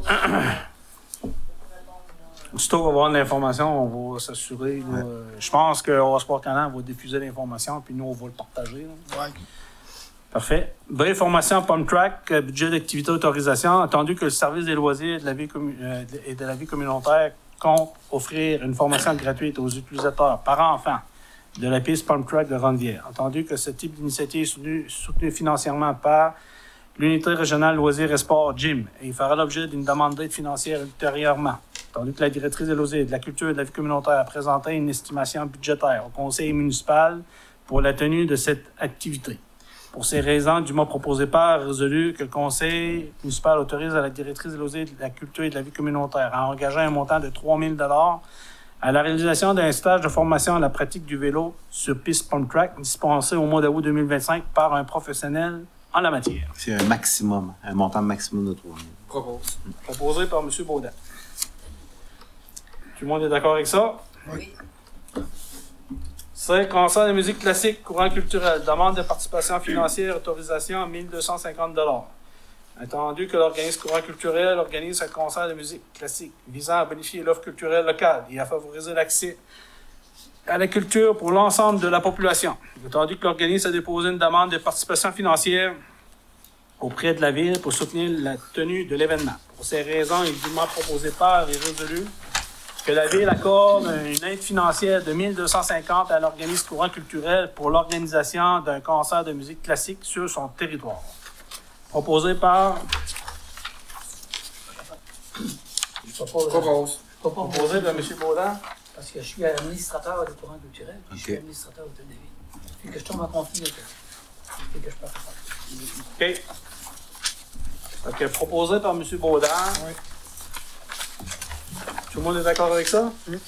frais. Aussitôt qu'on va avoir de l'information, on va s'assurer. Là, je pense qu'au Espoir-Canan va diffuser l'information, puis nous, on va le partager. Là. Ouais. Parfait. Bonne formation Pump Track, budget d'activité autorisation. Attendu que le service des loisirs de la vie et de la vie communautaire compte offrir une formation gratuite aux utilisateurs par enfant de la piste Pump Track de Grande-Rivière. Attendu que ce type d'initiative est soutenu financièrement par l'unité régionale loisirs et sports GYM et il fera l'objet d'une demande d'aide financière ultérieurement. Attendu que la directrice des loisirs, de la culture et de la vie communautaire a présenté une estimation budgétaire au conseil municipal pour la tenue de cette activité. Pour ces raisons, dûment proposé par résolu que le conseil municipal autorise à la directrice des loisirs de la culture et de la vie communautaire à engager un montant de 3 000 $ à la réalisation d'un stage de formation à la pratique du vélo sur piste Pump Track dispensé au mois d'août 2025 par un professionnel en la matière. C'est un maximum, un montant maximum de 3 000. Propose. Proposé par M. Baudin. Tout le monde est d'accord avec ça? Oui. C'est concert de musique classique, courant culturel, demande de participation financière, autorisation 1 250 $. Attendu que l'organisme courant culturel organise un concert de musique classique visant à bonifier l'offre culturelle locale et à favoriser l'accès à la culture pour l'ensemble de la population. Entendu que l'organisme a déposé une demande de participation financière auprès de la Ville pour soutenir la tenue de l'événement. Pour ces raisons, il est dûment proposé par et résolu que la Ville accorde une aide financière de 1 250 à l'organisme courant culturel pour l'organisation d'un concert de musique classique sur son territoire. Proposé par... Proposé par M. Baudin. Parce que je suis administrateur du courant culturel, puis je suis administrateur de la Ville. Fait que je tombe en conflit avec ça. Fait que je peux faire ça. OK. OK, proposé par M. Baudin. Oui. Tout le monde est d'accord avec ça? Oui.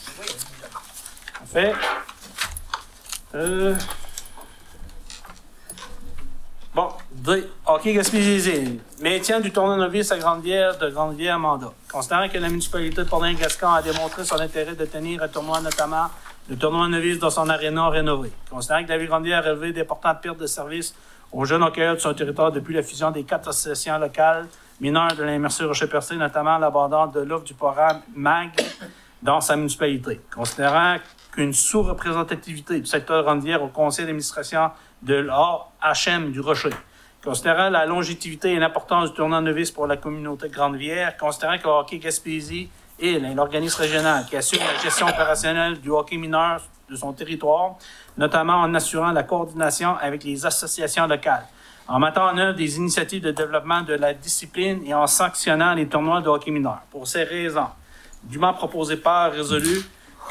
Parfait. Bon, D. Hockey Gaspésie-les-Îles. Maintien du tournoi novice à Grande-Rivière de Grande-Rivière mandat. Considérant que la municipalité de Portneuf-Gascon a démontré son intérêt de tenir un tournoi, notamment le tournoi novice dans son aréna rénové. Considérant que la ville de Grande-Rivière a relevé d'importantes pertes de services aux jeunes hockeyeurs de son territoire depuis la fusion des 4 associations locales mineures de la MRC Rocher-Percé, notamment l'abandon de l'offre du programme MAG dans sa municipalité. Considérant qu'une sous-représentativité du secteur de Grande-Rivière au conseil d'administration de l'AHM du Rocher. Considérant la longévité et l'importance du tournoi novice pour la communauté de Grande-Rivière, considérant que le hockey Gaspésie est l'organisme régional qui assure la gestion opérationnelle du hockey mineur de son territoire, notamment en assurant la coordination avec les associations locales, en mettant en œuvre des initiatives de développement de la discipline et en sanctionnant les tournois de hockey mineur. Pour ces raisons, dûment proposé par résolu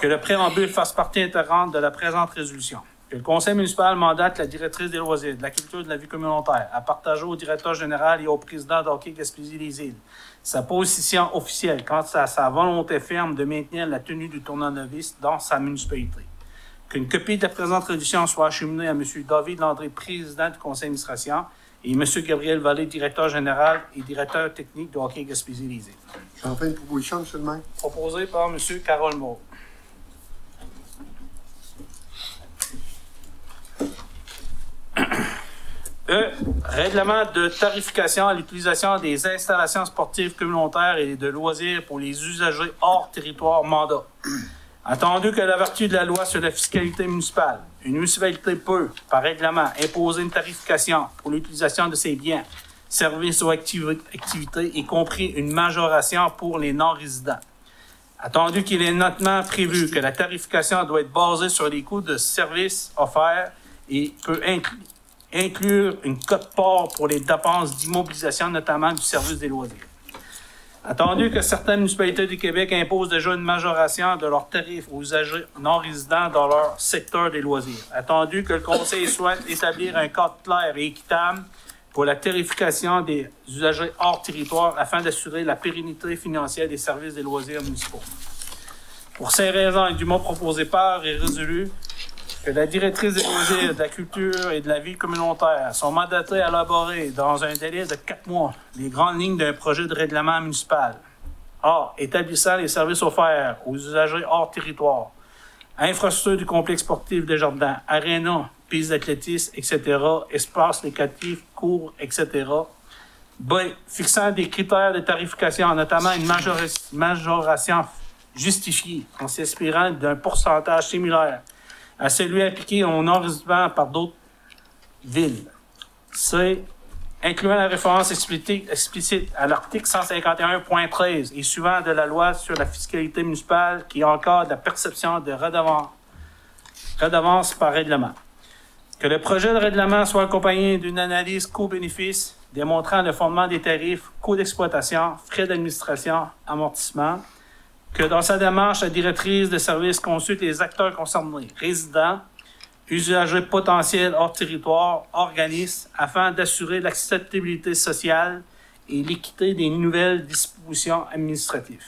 que le préambule fasse partie intégrante de la présente résolution. Que le conseil municipal mandate la directrice des loisirs, de la culture et de la vie communautaire à partager au directeur général et au président de Hockey Gaspésie-les-Îles sa position officielle quant à sa volonté ferme de maintenir la tenue du tournoi novice dans sa municipalité. Qu'une copie de la présente résolution soit acheminée à M. David Landry, président du conseil d'administration, et M. Gabriel Vallée, directeur général et directeur technique de Hockey Gaspésie-les-Îles. J'en fais une proposition, M. le maire. Proposé par M. Carole Moreau. Règlement de tarification à l'utilisation des installations sportives communautaires et de loisirs pour les usagers hors territoire mandat. Attendu que la vertu de la loi sur la fiscalité municipale, une municipalité peut, par règlement, imposer une tarification pour l'utilisation de ses biens, services ou activités, y compris une majoration pour les non-résidents. Attendu qu'il est notamment prévu que la tarification doit être basée sur les coûts de services offerts et peut inclure une cote-part pour les dépenses d'immobilisation, notamment du service des loisirs. Attendu que certaines municipalités du Québec imposent déjà une majoration de leurs tarifs aux usagers non-résidents dans leur secteur des loisirs. Attendu que le Conseil souhaite établir un cadre clair et équitable pour la tarification des usagers hors territoire afin d'assurer la pérennité financière des services des loisirs municipaux. Pour ces raisons, et du mot proposé par et résolu, que la directrice des loisirs, de la culture et de la vie communautaire sont mandatées à élaborer dans un délai de 4 mois les grandes lignes d'un projet de règlement municipal. A. Établissant les services offerts aux usagers hors territoire, infrastructure du complexe sportif des jardins, aréna, pistes d'athlétisme, etc., espaces locatifs, cours, etc. B. Fixant des critères de tarification, notamment une majoration justifiée en s'inspirant d'un pourcentage similaire à celui appliqué aux non-résidents par d'autres villes. C. Incluant la référence explicite à l'article 151.13 et suivant de la loi sur la fiscalité municipale qui encadre la perception de redevance par règlement. Que le projet de règlement soit accompagné d'une analyse coût-bénéfice démontrant le fondement des tarifs, coûts d'exploitation, frais d'administration, amortissement. Que dans sa démarche, la directrice de service consulte les acteurs concernés, résidents, usagers potentiels hors territoire, organismes, afin d'assurer l'acceptabilité sociale et l'équité des nouvelles dispositions administratives.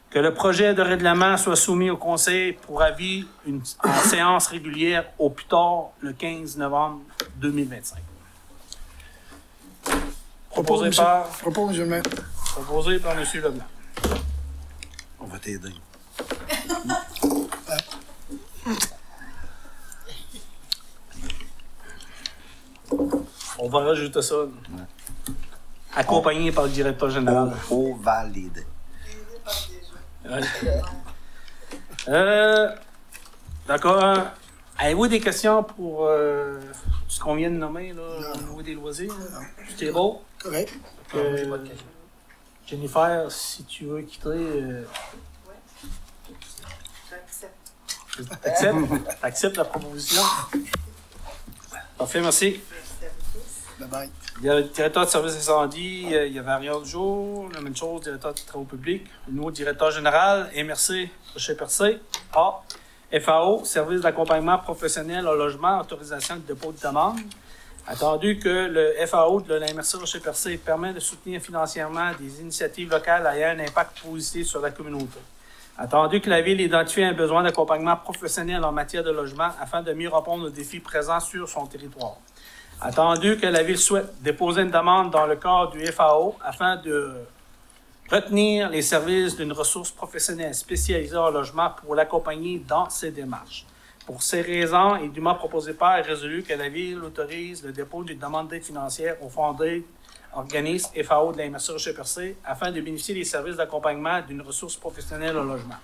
Que le projet de règlement soit soumis au Conseil pour avis en séance régulière au plus tard le 15 novembre 2025. Proposé par M. Leblanc. On va t'aider. On va rajouter ça. Accompagné par le directeur général. On valide. Ouais. D'accord. Avez-vous des questions pour ce qu'on vient de nommer là, au niveau des loisirs? C'était beau? Correct. J'ai pas de questions. Jennifer, si tu veux quitter... T'acceptes la proposition? Parfait, merci. Bye-bye. Il y a le directeur de service incendie, il y avait rien de jour, la même chose, directeur des travaux publics, le nouveau directeur général, MRC, Rocher-Percé, A, FAO, service d'accompagnement professionnel au logement, autorisation de dépôt de demande. Attendu que le FAO de la MRC Rocher-Percé permet de soutenir financièrement des initiatives locales ayant un impact positif sur la communauté. Attendu que la Ville identifie un besoin d'accompagnement professionnel en matière de logement afin de mieux répondre aux défis présents sur son territoire. Attendu que la Ville souhaite déposer une demande dans le cadre du FAO afin de retenir les services d'une ressource professionnelle spécialisée en logement pour l'accompagner dans ses démarches. Pour ces raisons, il est dûment proposé par et résolu que la Ville autorise le dépôt d'une demande d'aide financière au fonds d'aide organisme FAO de la MRC Rocher-Percé afin de bénéficier des services d'accompagnement d'une ressource professionnelle au logement.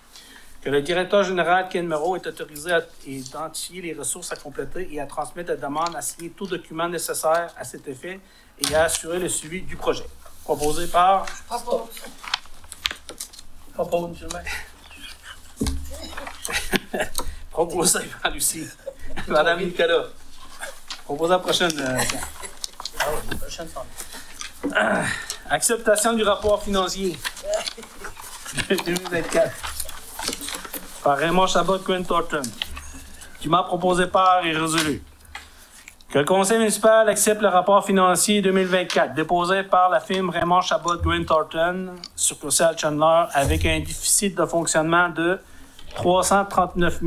Que le directeur général Ken Moreau est autorisé à identifier les ressources à compléter et à transmettre la demande, à signer tout document nécessaire à cet effet et à assurer le suivi du projet. Proposé par... Propose, monsieur le maire. Proposé par Lucie. Madame Nicolas. Proposé la prochaine. Prochaine fois. Acceptation du rapport financier 2024 par Raymond Chabot Grant Thornton. Dûment proposé par et résolu. Que le conseil municipal accepte le rapport financier 2024 déposé par la firme Raymond Chabot Grant Thornton, succursale Chandler, avec un déficit de fonctionnement de 339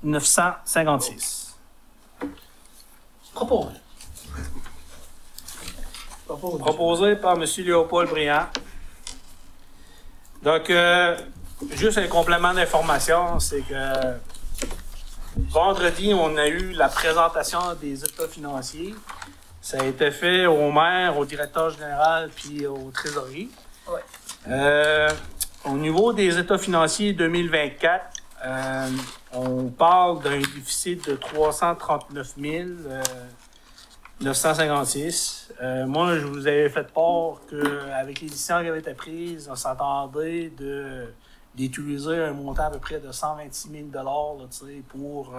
956. Propose. Proposé par M. Léopold Briand. Donc, juste un complément d'information, c'est que vendredi, on a eu la présentation des états financiers. Ça a été fait au maire, au directeur général, puis au trésorier. Ouais. Au niveau des états financiers 2024, on parle d'un déficit de 339 956. Moi, je vous avais fait part qu'avec les décisions qui avaient été prises, on s'attendait d'utiliser un montant à peu près de 126 000 $ là, pour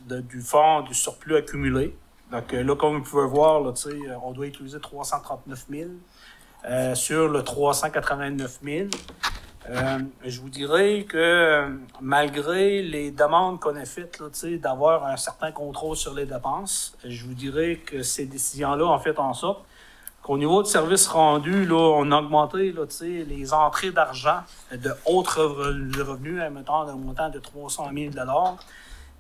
du fonds, du surplus accumulé. Donc là, comme vous pouvez voir, là, on doit utiliser 339 000 sur le 389 000. Je vous dirais que malgré les demandes qu'on a faites là, d'avoir un certain contrôle sur les dépenses, je vous dirais que ces décisions-là ont fait en sorte qu'au niveau de services rendus, là, on a augmenté là, les entrées d'argent de autres revenus, mettons d'un montant de 300 000 $.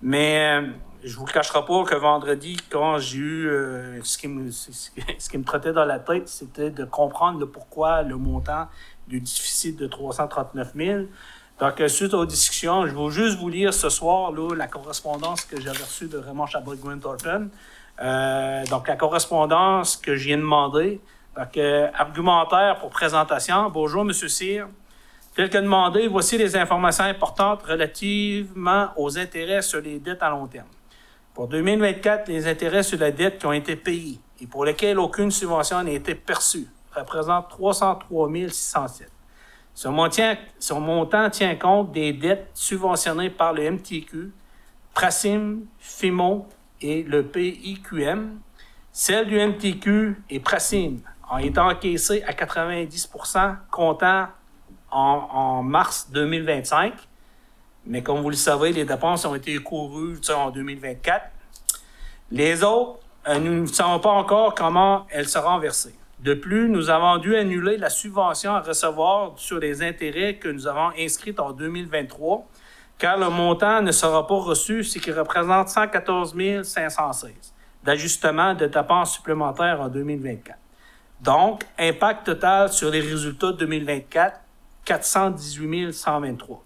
Mais je vous le cacherai pas que vendredi, quand j'ai eu ce qui me trottait dans la tête, c'était de comprendre le pourquoi le montant du déficit de 339 000. Donc, suite aux discussions, je vais juste vous lire ce soir là, la correspondance que j'avais reçue de Raymond Chabot Grant Thornton. Donc, la correspondance que je viens de demander. Donc, argumentaire pour présentation. Bonjour, M. Cyr. Tel que demandé, voici les informations importantes relativement aux intérêts sur les dettes à long terme. Pour 2024, les intérêts sur la dette qui ont été payés et pour lesquels aucune subvention n'a été perçue représentent 303 607. Ce montant tient compte des dettes subventionnées par le MTQ, Prasim, FIMO et le PIQM. Celles du MTQ et Prasim ont été encaissées à 90 % comptant en mars 2025. Mais comme vous le savez, les dépenses ont été courues en 2024. Les autres, nous ne savons pas encore comment elles seront versées. De plus, nous avons dû annuler la subvention à recevoir sur les intérêts que nous avons inscrite en 2023, car le montant ne sera pas reçu, ce qui représente 114 516 d'ajustement de dépenses supplémentaires en 2024. Donc, impact total sur les résultats de 2024, 418 123.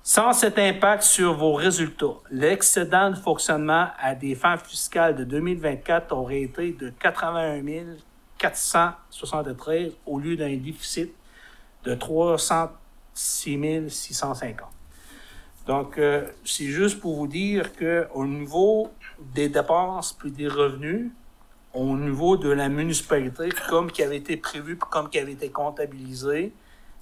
Sans cet impact sur vos résultats, l'excédent de fonctionnement à des fins fiscales de 2024 aurait été de 81 473 au lieu d'un déficit de 306 650. Donc, c'est juste pour vous dire qu'au niveau des dépenses puis des revenus, au niveau de la municipalité, comme qui avait été prévu, comme qui avait été comptabilisé,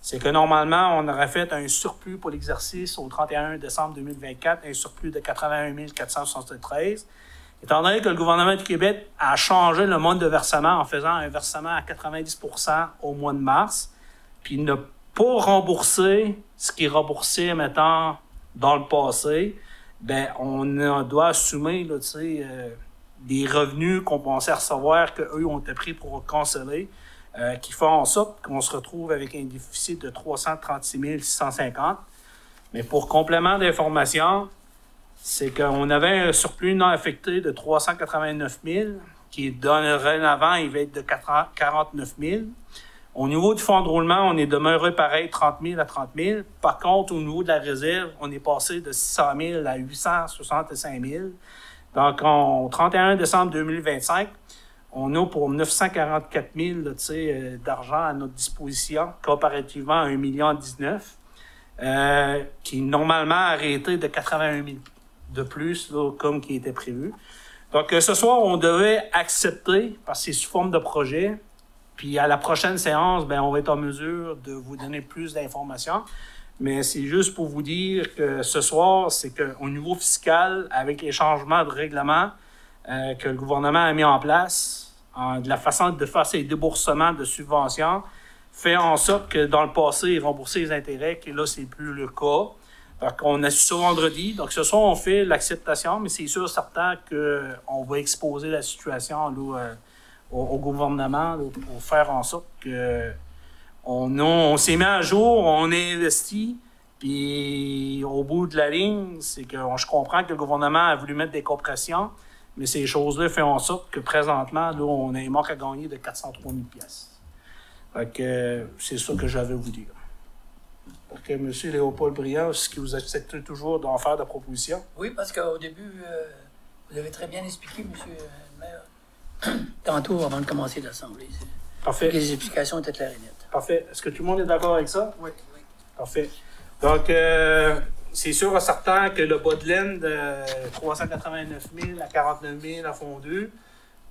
c'est que normalement, on aurait fait un surplus pour l'exercice au 31 décembre 2024, un surplus de 81 473. Étant donné que le gouvernement du Québec a changé le mode de versement en faisant un versement à 90 % au mois de mars, puis ne pas rembourser ce qui est remboursé, mettons, dans le passé, ben on doit assumer là, des revenus qu'on pensait recevoir qu'eux ont été pris pour canceller, qui font en sorte qu'on se retrouve avec un déficit de 336 650. Mais pour complément d'information, c'est qu'on avait un surplus non affecté de 389 000, qui dorénavant, il va être de 49 000. Au niveau du fonds de roulement, on est demeuré pareil, 30 000 à 30 000. Par contre, au niveau de la réserve, on est passé de 600 000 à 865 000. Donc, au 31 décembre 2025, on a pour 944 000 d'argent à notre disposition, comparativement à 1,19 million, qui est normalement arrêté de 81 000 de plus, là, comme qui était prévu. Donc, ce soir, on devait accepter, parce que c'est sous forme de projet, puis à la prochaine séance, ben, on va être en mesure de vous donner plus d'informations. Mais c'est juste pour vous dire que ce soir, c'est qu'au niveau fiscal, avec les changements de règlement que le gouvernement a mis en place, de la façon de faire ces déboursements de subventions, fait en sorte que dans le passé, ils remboursaient les intérêts, que là, c'est plus le cas. Donc, on a su ça vendredi. Donc, ce soir, on fait l'acceptation, mais c'est sûr certain qu'on va exposer la situation là, au gouvernement là, pour faire en sorte que on s'est mis à jour, on a investi, puis au bout de la ligne, c'est que je comprends que le gouvernement a voulu mettre des compressions, mais ces choses-là font en sorte que présentement, là, on a un manque à gagner de 403 000 pièces. Fait que c'est ça que j'avais à vous dire. Donc, M. Léopold Briand, est-ce que vous acceptez toujours d'en faire des propositions? Oui, parce qu'au début, vous avez très bien expliqué, M. le maire, tantôt avant de commencer l'Assemblée. Parfait. Les explications étaient claires et nettes. Parfait. Est-ce que tout le monde est d'accord avec ça? Oui. Parfait. Donc, c'est sûr et certain que le bas de laine de 389 000 à 49 000 a fondu.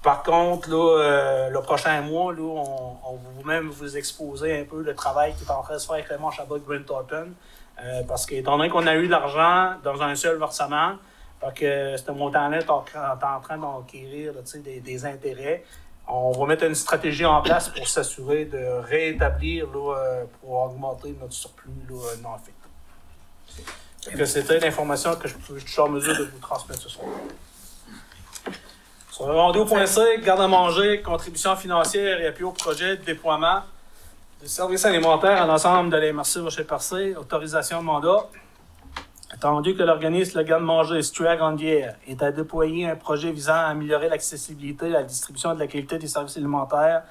Par contre, là, le prochain mois, là, on va même vous exposer un peu le travail qui est en train de se faire avec Raymond Chabot-Grant Thornton. Parce qu'étant donné qu'on a eu de l'argent dans un seul versement, que ce montant-là est en train d'enquérir des intérêts, on va mettre une stratégie en place pour s'assurer de réétablir là, pour augmenter notre surplus là, non affecté. C'était l'information que je suis en mesure de vous transmettre ce soir. Sur le rendez-vous.c, garde-à-manger, contribution financière et appui au projet de déploiement de services alimentaires à l'ensemble de la MRC Rocher-Percé, autorisation de mandat. Attendu que l'organisme Le Garde-Manger situé à Grande-Rivière est à déployer un projet visant à améliorer l'accessibilité et la distribution de la qualité des services alimentaires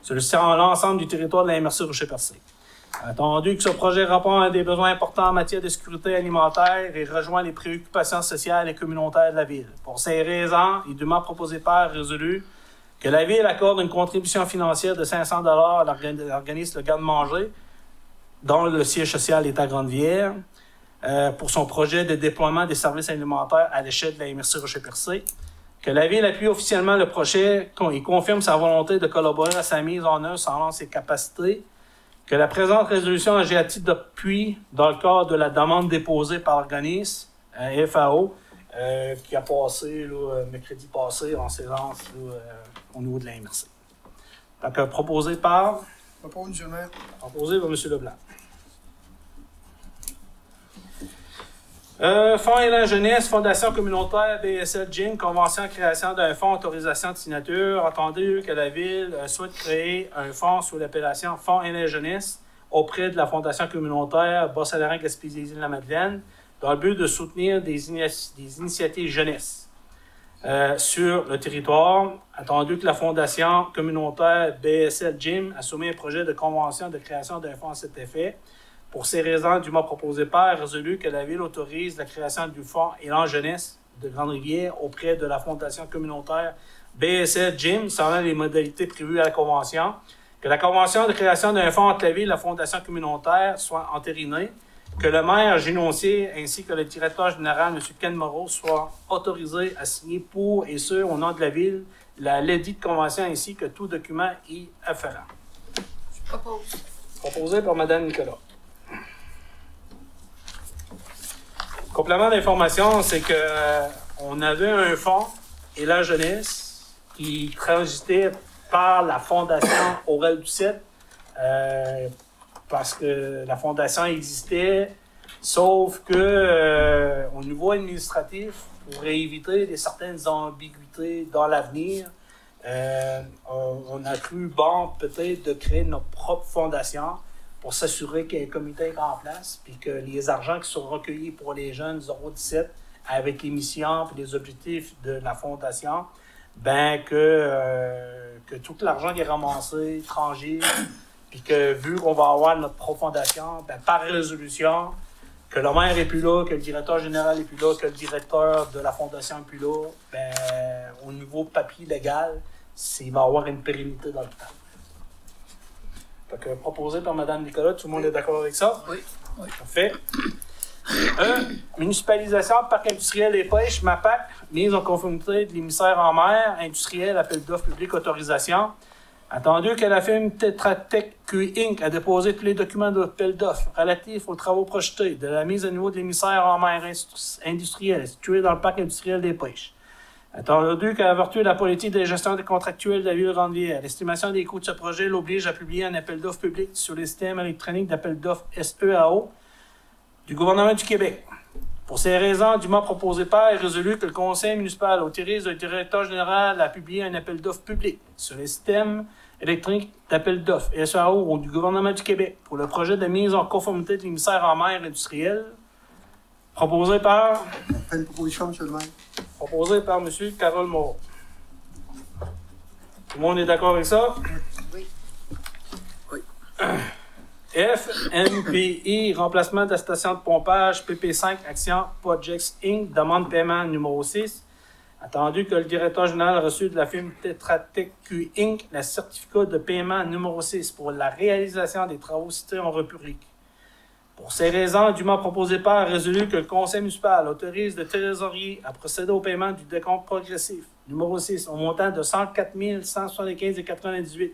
sur l'ensemble du territoire de la MRC Rocher-Percé. Attendu que ce projet répond à des besoins importants en matière de sécurité alimentaire et rejoint les préoccupations sociales et communautaires de la Ville. Pour ces raisons, il est dûment proposé par résolu que la Ville accorde une contribution financière de 500 $ à l'organisme Le Garde-Manger, dont le siège social est à Grande-Rivière, pour son projet de déploiement des services alimentaires à l'échelle de la MRC Rocher-Percé, que la Ville appuie officiellement le projet et confirme sa volonté de collaborer à sa mise en œuvre selon ses capacités, que la présente résolution agit à titre d'appui dans le cadre de la demande déposée par l'organisme FAO, qui a passé là, mercredi passé en séance là, au niveau de la MRC. Donc, proposé par... Propose, M. le maire. Proposé par M. Leblanc. Fonds Élan Jeunesse, Fondation communautaire BSL Gym, convention de création d'un fonds, autorisation de signature. Entendu que la Ville souhaite créer un fonds sous l'appellation Fonds Élan Jeunesse auprès de la Fondation communautaire Bas-Saint-Laurent Gaspésie-Îles-de-la-Madeleine dans le but de soutenir des initiatives jeunesse sur le territoire. Attendu que la Fondation communautaire BSL Gym a soumis un projet de convention de création d'un fonds à cet effet. Pour ces raisons, dûment proposé par résolu que la Ville autorise la création du fonds Élan Jeunesse de Grande-Rivière auprès de la Fondation communautaire BSL Gym, selon les modalités prévues à la Convention, que la Convention de création d'un fonds entre la Ville et la Fondation communautaire soit entérinée, que le maire Génoncier ainsi que le directeur général, M. Ken Moreau, soient autorisés à signer pour et ce, au nom de la ville, la ledite convention ainsi que tout document y afférent. Je propose. Proposé par Mme Nicolas. Complément d'information, c'est que on avait un fonds et la jeunesse qui transitait par la Fondation Aurel Doucette parce que la Fondation existait, sauf que au niveau administratif, pour éviter certaines ambiguïtés dans l'avenir, on a cru bon peut-être de créer notre propre fondation pour s'assurer qu'il y ait un comité en place, puis que les argents qui sont recueillis pour les jeunes 0-17 avec les missions et les objectifs de la fondation, ben que tout l'argent qui est ramassé, étranger, puis que vu qu'on va avoir notre propre fondation, ben par résolution, que le maire n'est plus là, que le directeur général n'est plus là, que le directeur de la fondation n'est plus là, ben au niveau papier légal, il va y avoir une pérennité dans le temps. Fait que proposé par Mme Nicolas, tout le monde est d'accord avec ça? Oui. Oui. Parfait. Municipalisation, parc industriel et pêche, MAPAC, mise en conformité de l'émissaire en mer, industriel, appel d'offres public, autorisation. Attendu que la firme Tetra Tech Q Inc. a déposé tous les documents d'appel d'offres relatifs aux travaux projetés de la mise à niveau de l'émissaire en mer industriel situé dans le parc industriel des pêches. Attendu qu'à la vertu de la politique de gestion des contractuels de la ville de Grande-Rivière, l'estimation des coûts de ce projet l'oblige à publier un appel d'offres public sur les systèmes électroniques d'appel d'offres SEAO du gouvernement du Québec. Pour ces raisons, dûment proposé par et résolu que le conseil municipal autorise le directeur général à publier un appel d'offres public sur les systèmes électroniques d'appel d'offres SEAO du gouvernement du Québec pour le projet de mise en conformité de l'émissaire en mer industriel. Proposé par... Une proposition, M. le maire. Proposé par M. Carole Moreau. Tout le monde est d'accord avec ça? Oui. Oui. FNPI, remplacement de la station de pompage PP5 Action Projects Inc., demande de paiement numéro 6. Attendu que le directeur général a reçu de la firme Tetra Tech Q Inc. le certificat de paiement numéro 6 pour la réalisation des travaux cités en République. Pour ces raisons, dûment proposé par résolu que le conseil municipal autorise le trésorier à procéder au paiement du décompte progressif numéro 6 au montant de 104 175,98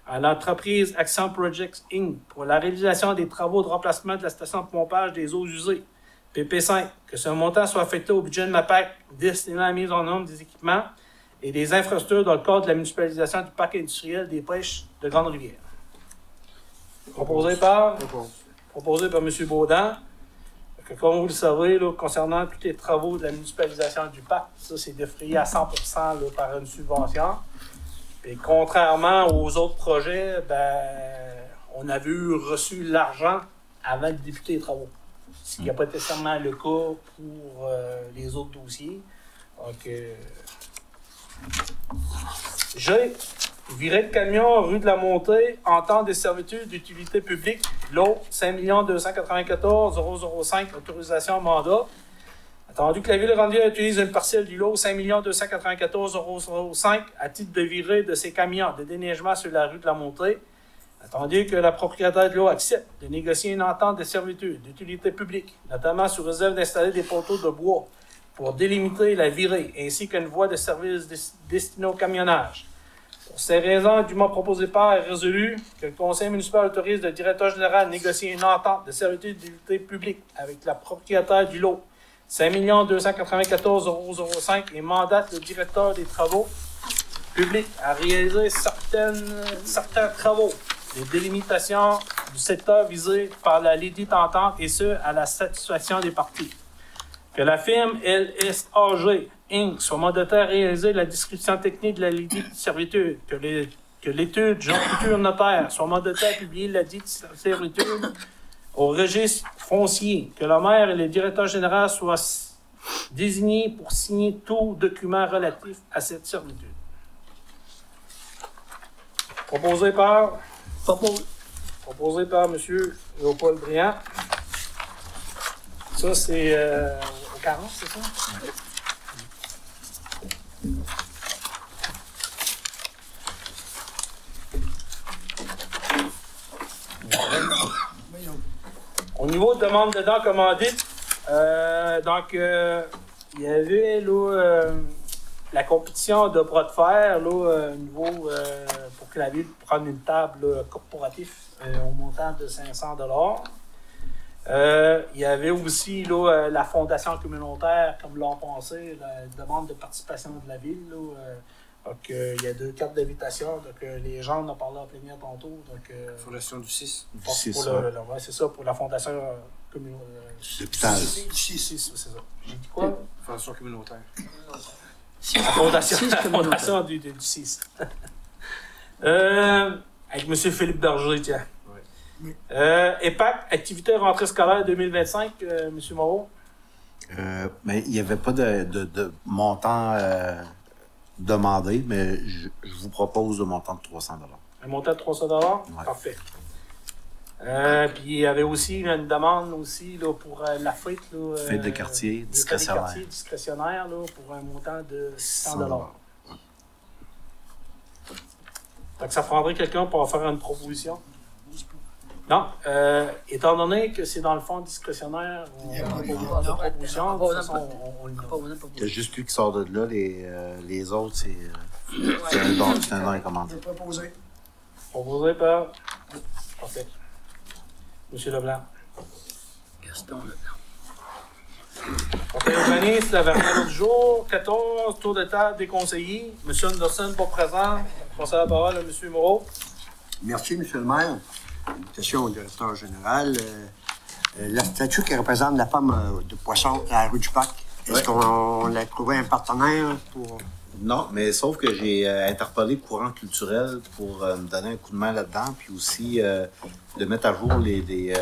à l'entreprise Action Projects Inc. pour la réalisation des travaux de remplacement de la station de pompage des eaux usées, PP5, que ce montant soit affecté au budget de MAPAC destiné à la mise en norme des équipements et des infrastructures dans le cadre de la municipalisation du parc industriel des pêches de Grande-Rivière. Proposé par M. Baudin. Que, comme vous le savez, là, concernant tous les travaux de la municipalisation du parc, ça, c'est défrayé à 100% là, par une subvention. Et contrairement aux autres projets, ben, on avait reçu l'argent avant de débuter les travaux. Ce qui n'a pas été nécessairement le cas pour les autres dossiers. Donc, j'ai viré de camion rue de la Montée, entente des servitudes d'utilité publique, lot 5 294 005, autorisation mandat. Attendu que la ville de Grande-Rivière utilise une parcelle du lot 5 294 005 à titre de virée de ses camions de déneigement sur la rue de la Montée. Attendu que la propriétaire de l'eau accepte de négocier une entente de servitude d'utilité publique, notamment sous réserve d'installer des poteaux de bois pour délimiter la virée, ainsi qu'une voie de service destinée au camionnage. Pour ces raisons, dûment proposé par et résolu que le conseil municipal autorise le directeur général à négocier une entente de servitude d'utilité publique avec la propriétaire du lot 5 294 005 et mandate le directeur des travaux publics à réaliser certains travaux de délimitation du secteur visé par la ledite entente et ce, à la satisfaction des parties. Que la firme LSAG Inc. soit mandatée à réaliser la description technique de la ledite servitude, que l'étude Jean Couture Notaire soit mandatée à publier la dite servitude au registre foncier, que le maire et le directeur général soient désignés pour signer tout document relatif à cette servitude. Proposé par M. Léopold Briand. Ça, c'est au 40, c'est ça? Au niveau de demande de dents commandite, il y avait là, la compétition de bras de fer là, au niveau pour que la ville prenne une table là, corporative au montant de 500 $. Il y avait aussi là, la fondation communautaire, comme l'an passé, la demande de participation de la ville. Là, donc, il y a 2 cartes d'invitation. Donc, les gens en ont parlé en plénière tantôt. Donc, Fondation du 6. Du 6, c'est ça, pour la fondation communautaire. L'hôpital. 6, c'est ça. J'ai dit quoi? Fondation communautaire. La fondation du 6. Avec M. Philippe Berger, tiens. Oui. EPAC, activité rentrée scolaire 2025, M. Moreau? Mais il n'y avait pas de montant demandé, mais je vous propose le montant de 300 $. Un montant de 300 $? Ouais. Parfait. Puis il y avait aussi une demande aussi là, pour la fête. Fête de quartier discrétionnaire. Fête de quartier discrétionnaire là, pour un montant de 600 $. Donc ça prendrait quelqu'un pour faire une proposition. Non, étant donné que c'est dans le fond discrétionnaire, on n'a pas de proposition. De toute façon, on le note. Il y a juste lui qui sort de là, les autres, c'est un don et commande. Proposé par... Parfait. Monsieur Leblanc. Gaston Leblanc. OK, urbaniste, la variable du jour. 14, tour de table des conseillers. Monsieur Anderson, pas présent. Je passe la parole à M. Moreau. Merci, M. le maire. Une question au directeur général. La statue qui représente la femme de poisson à la rue du Parc, est-ce qu'on a trouvé un partenaire pour... Non, mais sauf que j'ai interpellé le courant culturel pour me donner un coup de main là-dedans, puis aussi de mettre à jour les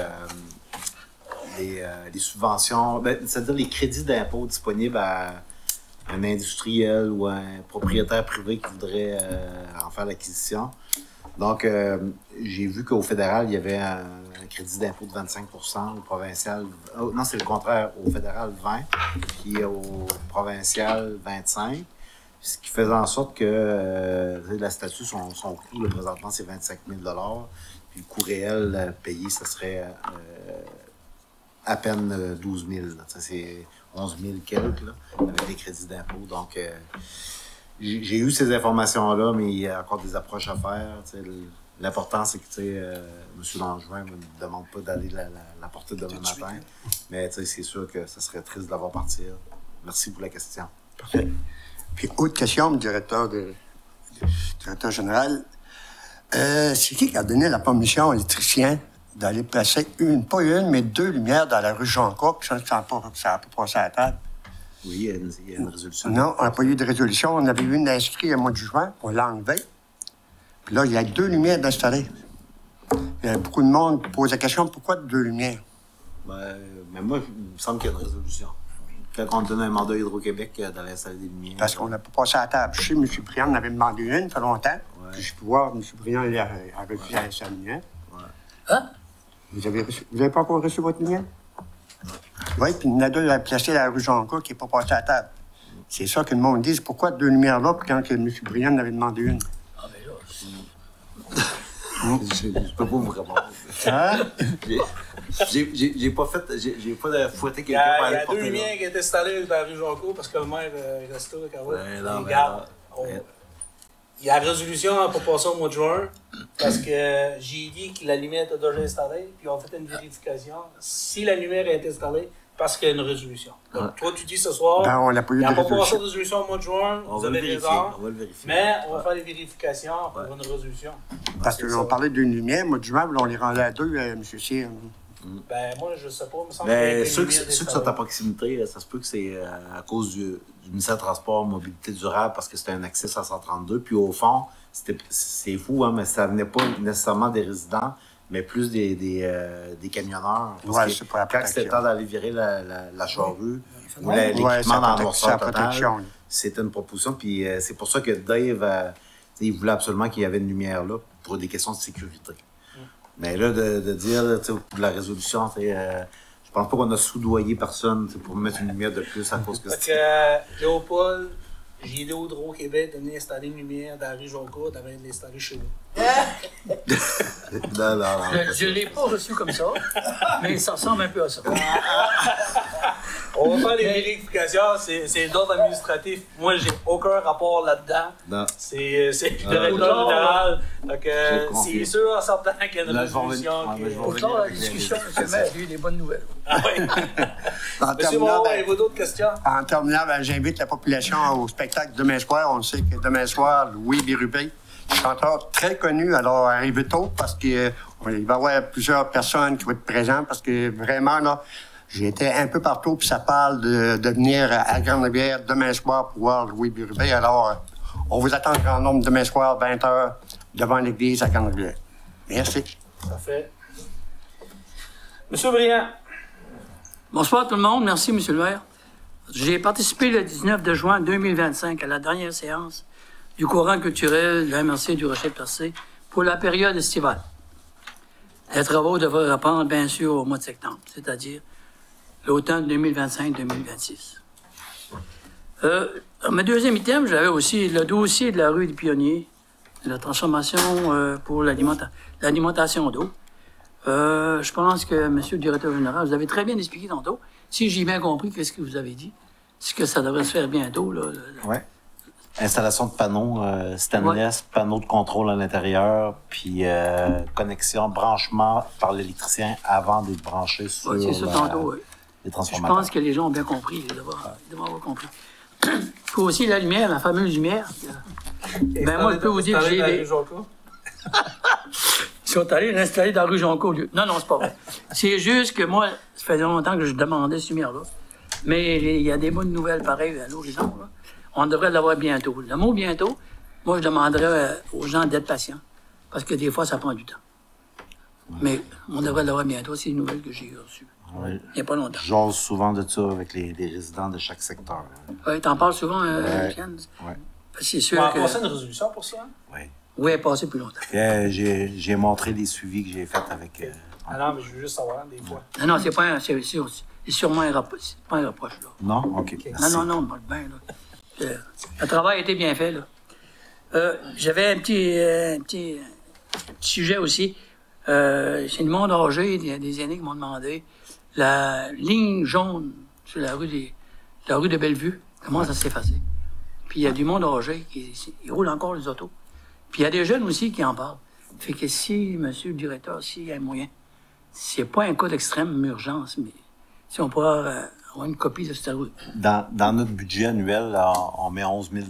subventions, c'est-à-dire les crédits d'impôt disponibles à un industriel ou un propriétaire privé qui voudrait en faire l'acquisition. Donc, j'ai vu qu'au fédéral, il y avait un crédit d'impôt de 25 %, au provincial... non, c'est le contraire. Au fédéral, 20 puis au provincial, 25 ce qui faisait en sorte que la statue, son coût, là, présentement, c'est 25 000 $. Puis le coût réel payé, ça serait à peine 12 000 $. C'est 11 000 quelques, là, avec des crédits d'impôt. Donc, j'ai eu ces informations-là, mais il y a encore des approches à faire. L'important, c'est que M. Langevin ne me demande pas d'aller la porter demain matin. Mais c'est sûr que ça serait triste de l'avoir partir. Merci pour la question. Parfait. Puis, autre question, directeur général. C'est qui a donné la permission aux électriciens d'aller placer pas une, mais 2 lumières dans la rue Jean-Coq, puis ça n'a pas passé à la table? Oui, il y a une résolution. Non, on n'a pas eu de résolution. On avait eu une inscrite au mois de juin, on l'a enlevée. Puis là, il y a 2 lumières d'installer. Il y a beaucoup de monde qui pose la question, pourquoi 2 lumières? Mais moi, il me semble qu'il y a une résolution. Quand on donne un mandat Hydro-Québec d'aller installer des lumières. Parce qu'on n'a pas passé à la table. Je sais, M. Briand en avait demandé une, ça fait longtemps. Ouais. Puis je peux voir, M. Briand a refusé sa lumière. Ouais. Hein? Vous n'avez pas encore reçu votre lumière? Oui, puis il y en a 2 à placer à la rue Jean-Coq qui n'est pas passé à la table. C'est ça que le monde dit. Pourquoi 2 lumières là, puis quand M. Briand en avait demandé une? Ah, mais là, Je peux pas vous répondre. Hein? J'ai pas fouetté Il y quelqu'un pour a aller 2 porter là. lumières qui étaient installées dans la rue Jonco parce que le maire est resté là quand même. Non, Il mais garde. non. Il y a la résolution pour passer au mois de juin parce que j'ai dit que la lumière était déjà installée, puis on fait une vérification. Si la lumière est installée, parce qu'il y a une résolution. Donc, toi, tu dis ce soir, Ben, on n'a pas eu il n'y a de pas passé résolution. de résolution au mois de juin, On vous va le avez vérifier. raison, On va le vérifier. mais on va faire les vérifications pour une résolution. Parce C'est qu'on ça. parlait d'une lumière, moi, du juin, on les rendait à 2, M. Cyr. Ben, moi, je sais pas, il me semble qu'il y a Mais une ceux lumière qui sont à installée. proximité, ça se peut que c'est à cause du ministère des Transports, Mobilité durable, parce que c'était un accès à 132. Puis au fond, c'est fou, hein, mais ça venait pas nécessairement des résidents, mais plus des camionneurs. Parce Ouais, que c'est pour la quand protection. c'était temps d'aller virer la charrue, ou Ouais, l'équipement c'est dans la la noirceur protection. totale, c'était une proposition. Puis c'est pour ça que Dave, il voulait absolument qu'il y avait une lumière là, pour des questions de sécurité. Mais là, de dire, là, pour la résolution, je pense pas qu'on a soudoyé personne pour mettre une lumière de plus à cause que Fait que Léopold, j'ai aidé Hydro-Québec de venir installer une lumière dans la rue Jonca, de l'installer chez nous. Non, non. Je ne l'ai pas reçu comme ça, mais ça ressemble un peu à ça. On va faire des vérifications, c'est d'ordre administratif. Moi, j'ai aucun rapport là-dedans. Non. C'est le directeur général. Donc, c'est confie. sûr en sortant qu'il y a une Là, je vais résolution. revenir. qui- Ouais, Pour clore la discussion, M. le maire, j'ai eu des bonnes nouvelles. Ah oui. En Monsieur terminant, Moreau, ben, avez-vous d'autres questions? En terminant, ben, j'invite la population au spectacle demain soir. On sait que demain soir, Louis Bérubé, chanteur très connu, alors arrivez tôt parce qu'il va y avoir plusieurs personnes qui vont être présentes parce que vraiment, là, j'ai été un peu partout puis ça parle de venir à Grande-Rivière demain soir pour voir Louis Bérubé. Alors, on vous attend en grand nombre demain soir, 20h, devant l'église à Grande-Rivière. Merci. Parfait. Monsieur Briand. Bonsoir tout le monde. Merci, M. le maire. J'ai participé le 19 de juin 2025 à la dernière séance du courant culturel de la MRC du Rocher-Percé pour la période estivale. Les travaux devraient reprendre, bien sûr, au mois de septembre, c'est-à-dire l'automne 2025-2026. Mon deuxième item, j'avais aussi le dossier de la rue des Pionniers, la transformation pour l'alimentation d'eau. Je pense que, M. le directeur général, vous avez très bien expliqué tantôt. Si j'ai bien compris, qu'est-ce que vous avez dit? C'est que ça devrait se faire bientôt. Là. Oui. Installation de panneaux stainless, panneaux de contrôle à l'intérieur, puis connexion, branchement par l'électricien avant d'être branché sur Ouais, c'est ça, tantôt, oui. les Je transformateurs. pense que les gens ont bien compris. Ils devraient avoir compris. Il faut aussi la lumière, la fameuse lumière. Ben, moi, je peux vous dire que j'ai Installé dans la les... rue Jonca. Ils sont allés l'installer dans la rue Jonca au lieu. Non, non, c'est pas vrai. C'est juste que moi, ça faisait longtemps que je demandais cette lumière-là. Mais il y a des bonnes nouvelles pareilles à l'horizon. Là. On devrait l'avoir bientôt. Le mot bientôt, moi, je demanderais aux gens d'être patients. Parce que des fois, ça prend du temps. Mais on devrait l'avoir bientôt. C'est une nouvelle que j'ai reçue. Oui. Il n'y a pas longtemps. J'ose souvent de ça avec les résidents de chaque secteur. Oui, t'en parles souvent, Ouais. Ken? Ouais. C'est On sûr va que... passer une résolution pour ça. Hein? Oui. Oui, elle est passée plus longtemps. J'ai montré les suivis que j'ai faits avec... Ah non, mais je veux juste savoir, des fois. Non, non, c'est pas un... C'est sûrement un reproche. C'est pas un reproche, là. Non? OK. Merci. Non, on parle bien, là. Le travail a été bien fait, là. J'avais un petit sujet aussi. C'est le monde âgé, il y a des aînés qui m'ont demandé la ligne jaune sur la rue de Bellevue, comment ça s'est effacé. Puis il y a du monde âgé qui roule encore les autos. Puis il y a des jeunes aussi qui en parlent. Fait que si, monsieur le directeur, s'il y a un moyen, c'est pas un cas d'extrême urgence, mais si on pourrait avoir une copie de cette rue. Dans notre budget annuel, là, on met 11 000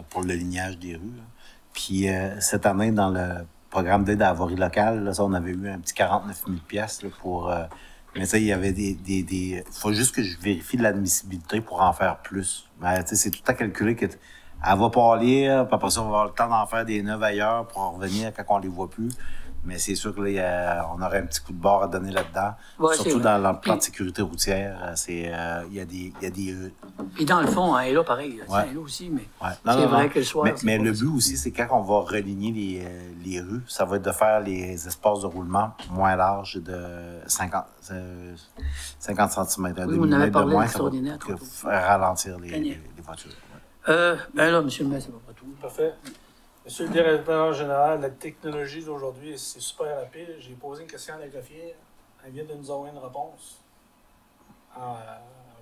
pour le lignage des rues. Là. Puis cette année, dans le programme d'aide à la voirie locale, là, ça, on avait eu un petit 49 000 piastres, là, pour... mais ça, il y avait des... faut juste que je vérifie l'admissibilité pour en faire plus. Mais tu sais, c'est tout à calculer que... Elle va pas lire, puis après ça, on va avoir le temps d'en faire des neuves ailleurs pour en revenir quand on les voit plus. Mais c'est sûr que là, on aurait un petit coup de barre à donner là-dedans. Ouais, Surtout c'est dans vrai. le plan de sécurité routière, il y a des Puis dans le fond, elle est là pareil. Là. Ouais. Elle est là aussi, mais Ouais. c'est vrai que le soir... c'est Mais pas le facile. but aussi, c'est quand on va religner les rues, ça va être de faire les espaces de roulement moins larges de 50 cm. Oui, on avait parlé de moins, d'extraordinaire ça va tantôt. faire ralentir les Gagnant. voitures. Ouais. Ben là, monsieur le maire, c'est pas tout. Parfait. Monsieur le directeur général, la technologie d'aujourd'hui, c'est super rapide. J'ai posé une question à la greffière. Elle vient de nous envoyer une réponse.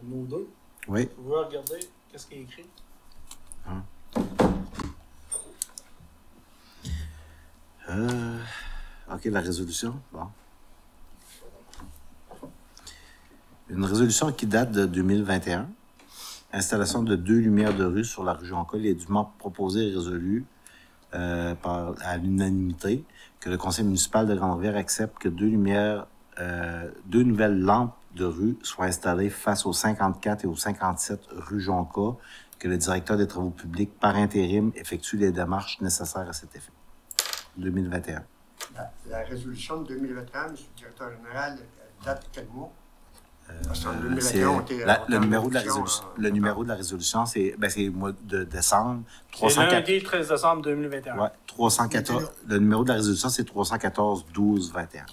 Nous deux. Oui. Vous pouvez regarder qu'est-ce qui est écrit. OK, la résolution. Bon. Une résolution qui date de 2021. Installation de 2 lumières de rue sur la rue Jonca. Il est dûment proposé et résolu à l'unanimité que le conseil municipal de Grande-Rivière accepte que 2 nouvelles lampes de rue soient installées face aux 54 et aux 57 rue Jonca, que le directeur des travaux publics, par intérim, effectue les démarches nécessaires à cet effet. 2021. La résolution de 2021, M. le directeur général, date de quel mois? Parce qu'en 2021, on était... Le numéro de la résolution, c'est le mois de décembre. C'est lundi 13 décembre 2021. Ouais, 314. Le numéro de la résolution, c'est 314-12-21.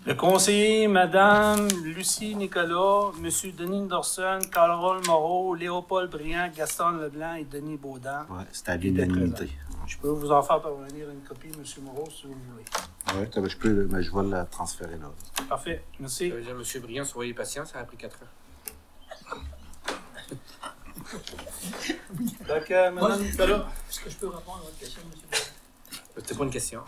Le conseiller, Madame Lucie Nicolas, Monsieur Denis Dorson, Carole Moreau, Léopold Briand, Gaston Leblanc et Denis Baudin. Oui, c'était à l'unanimité. Je peux vous en faire parvenir une copie, Monsieur Moreau, si vous voulez. Oui, je peux, mais je vais le transférer là. Parfait, merci. Ça veut dire, Monsieur Briand, soyez patient, ça a pris 4 ans. Donc, Madame Nicolas. Est-ce que je peux répondre à votre question, M. Baudin? C'était pas une question.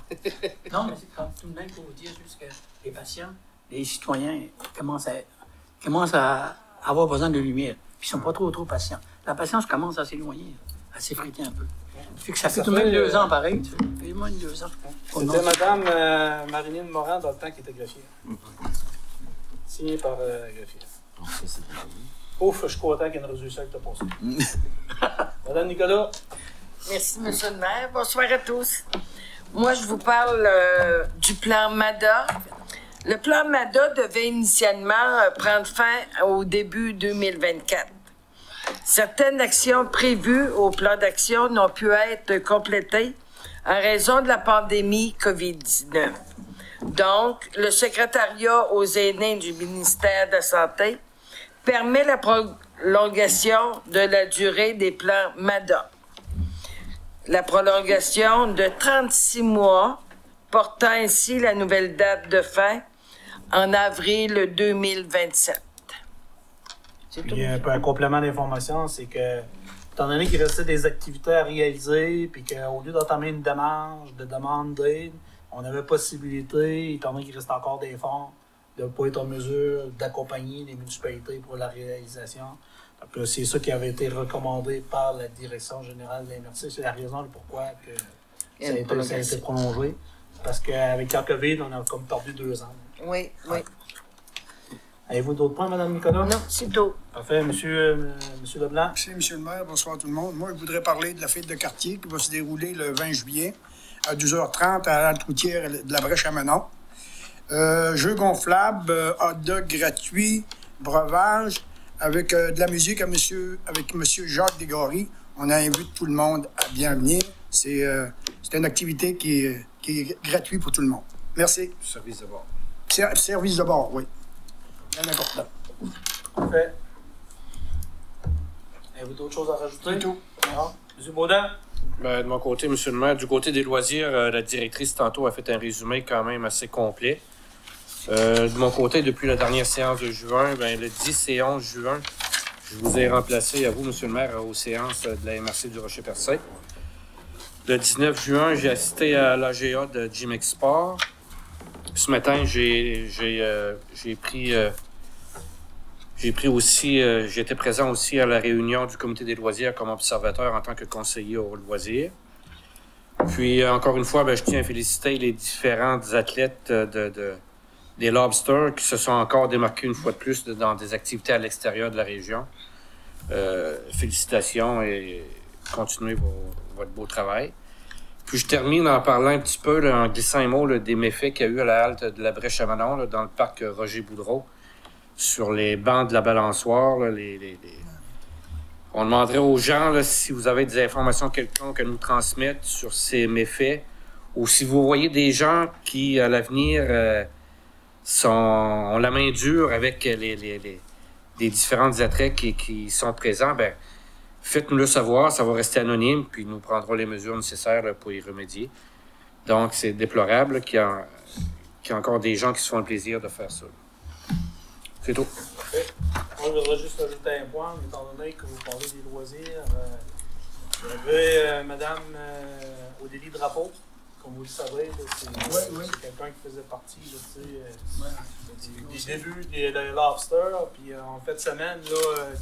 Non, mais c'est comme tout de même pour vous dire juste que les patients, les citoyens commencent à avoir besoin de lumière. Puis ils sont pas trop patients. La patience commence à s'éloigner, à s'effriter un peu. Ça fait tout de même 2 ans pareil. Ça fait moins de 2 ans. C'était Madame Marinine Morin dans le temps qui était greffière. Signé par greffière. Donc, ça, c'est bien. Ouf, je suis content qu'il y ait une résolution qui t'a passé. Madame Nicolas. Merci, Monsieur le maire. Bonsoir à tous. Moi, je vous parle du plan MADA. Le plan MADA devait initialement prendre fin au début 2024. Certaines actions prévues au plan d'action n'ont pu être complétées en raison de la pandémie COVID-19. Donc, le secrétariat aux aînés du ministère de la Santé permet la prolongation de la durée des plans MADA. La prolongation de 36 mois, portant ainsi la nouvelle date de fin en avril 2027. Puis un complément d'information, c'est que, étant donné qu'il restait des activités à réaliser, puis qu'au lieu d'entamer une démarche de demande d'aide, on avait possibilité, étant donné qu'il reste encore des fonds, de ne pas être en mesure d'accompagner les municipalités pour la réalisation. Donc, c'est ça qui avait été recommandé par la Direction générale de l'MRC. C'est la raison pourquoi que ça a été prolongé. Parce qu'avec la COVID, on a comme perdu 2 ans. Oui, oui. Avez-vous d'autres points, Mme Nicolas? Non, c'est tout. Parfait. Monsieur Leblanc? Merci, Monsieur le maire. Bonsoir tout le monde. Moi, je voudrais parler de la fête de quartier qui va se dérouler le 20 juillet à 12h30 à la halte routière de la Brèche à Menon. Jeux gonflables, hot dog gratuit, breuvage, avec de la musique avec Monsieur Jacques Desgory. On a invité tout le monde à bien venir. C'est une activité qui est gratuite pour tout le monde. Merci. Service de bord. Service de bord, oui. Bien important. Parfait. Avez-vous d'autres choses à rajouter? C'est tout. Non? Monsieur Baudin? Ben, de mon côté, Monsieur le maire, du côté des loisirs, la directrice tantôt a fait un résumé quand même assez complet. De mon côté, depuis la dernière séance de juin, ben, le 10 et 11 juin, je vous ai remplacé, à vous, Monsieur le maire, aux séances de la MRC du Rocher-Percé. Le 19 juin, j'ai assisté à l'AGA de Gym Sport. Ce matin, j'étais présent aussi à la réunion du comité des loisirs comme observateur en tant que conseiller aux loisirs. Puis, encore une fois, je tiens à féliciter les différents athlètes des Lobsters qui se sont encore démarqués une fois de plus dans des activités à l'extérieur de la région. Félicitations et continuez votre beau travail. Puis je termine en parlant un petit peu, en glissant un mot des méfaits qu'il y a eu à la halte de la Brèche à Menon, dans le parc Roger Boudreau, sur les bancs de la balançoire. On demanderait aux gens si vous avez des informations quelconques à nous transmettre sur ces méfaits, ou si vous voyez des gens qui, à l'avenir, ont la main dure avec les différents attraits qui sont présents, faites-nous le savoir, ça va rester anonyme, puis nous prendrons les mesures nécessaires pour y remédier. Donc, c'est déplorable qu'il y ait encore des gens qui se font le plaisir de faire ça. C'est tout. Moi, je voudrais juste ajouter un point, étant donné que vous parlez des loisirs. Il y avait Mme Odélie Drapeau, comme vous le savez, c'est quelqu'un qui faisait partie des débuts des Lobster. Puis en fin de semaine,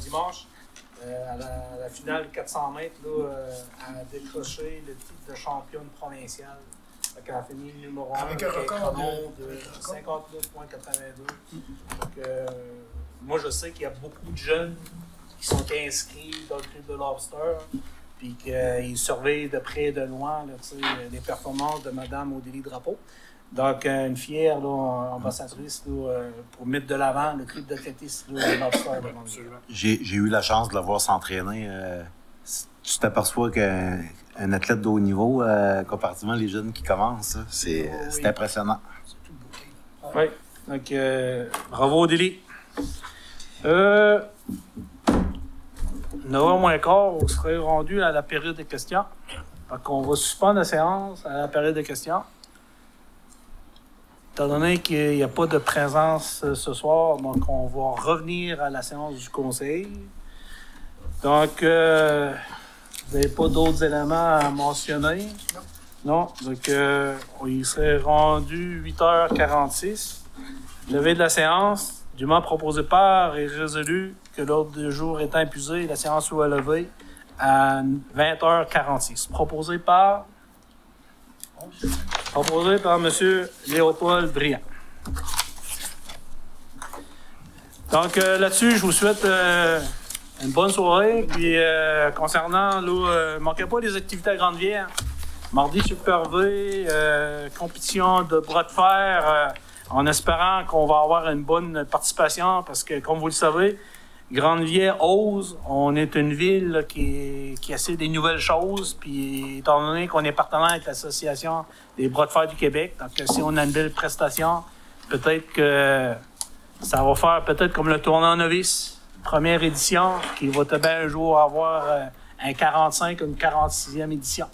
dimanche, à la finale 400 mètres, elle a décroché le titre de championne provinciale. Elle a fini numéro 1 avec un record de 59,82. Donc, moi, je sais qu'il y a beaucoup de jeunes qui sont inscrits dans le club de Lobster, puis qu'ils surveillent de près et de loin les performances de Mme Odélie Drapeau. Donc, une fière ambassadrice pour mettre de l'avant le club d'athlétisme de Lobster. J'ai eu la chance de le voir s'entraîner. Tu t'aperçois qu'un athlète de haut niveau, comparativement les jeunes qui commencent, c'est impressionnant. Oui. Donc, bravo, Déli. 9h moins quart, on serait rendu à la période de questions. Donc, on va suspendre la séance à la période de questions. Étant donné qu'il n'y a pas de présence ce soir, donc on va revenir à la séance du conseil. Donc, vous n'avez pas d'autres éléments à mentionner? Non. Donc, il serait rendu 8h46. Levée de la séance. Dûment proposé par et résolu que l'ordre du jour étant épuisé, la séance soit levée à 20h46. Proposé par M. Léopold Briand. Donc, là-dessus, je vous souhaite une bonne soirée. Puis, concernant, ne manquez pas les activités à Grande-Vière. Mardi Super V, compétition de bras de fer, en espérant qu'on va avoir une bonne participation parce que, comme vous le savez, Grande-Vière ose. On est une ville là, qui essaie des nouvelles choses. Puis, étant donné qu'on est partenaire avec l'Association des bras de fer du Québec, donc si on a une belle prestation, peut-être que ça va faire peut-être comme le tournoi novice, première édition, qui va peut-être un jour avoir un 45 ou une 46e édition.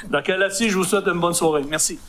Donc là-dessus, je vous souhaite une bonne soirée. Merci.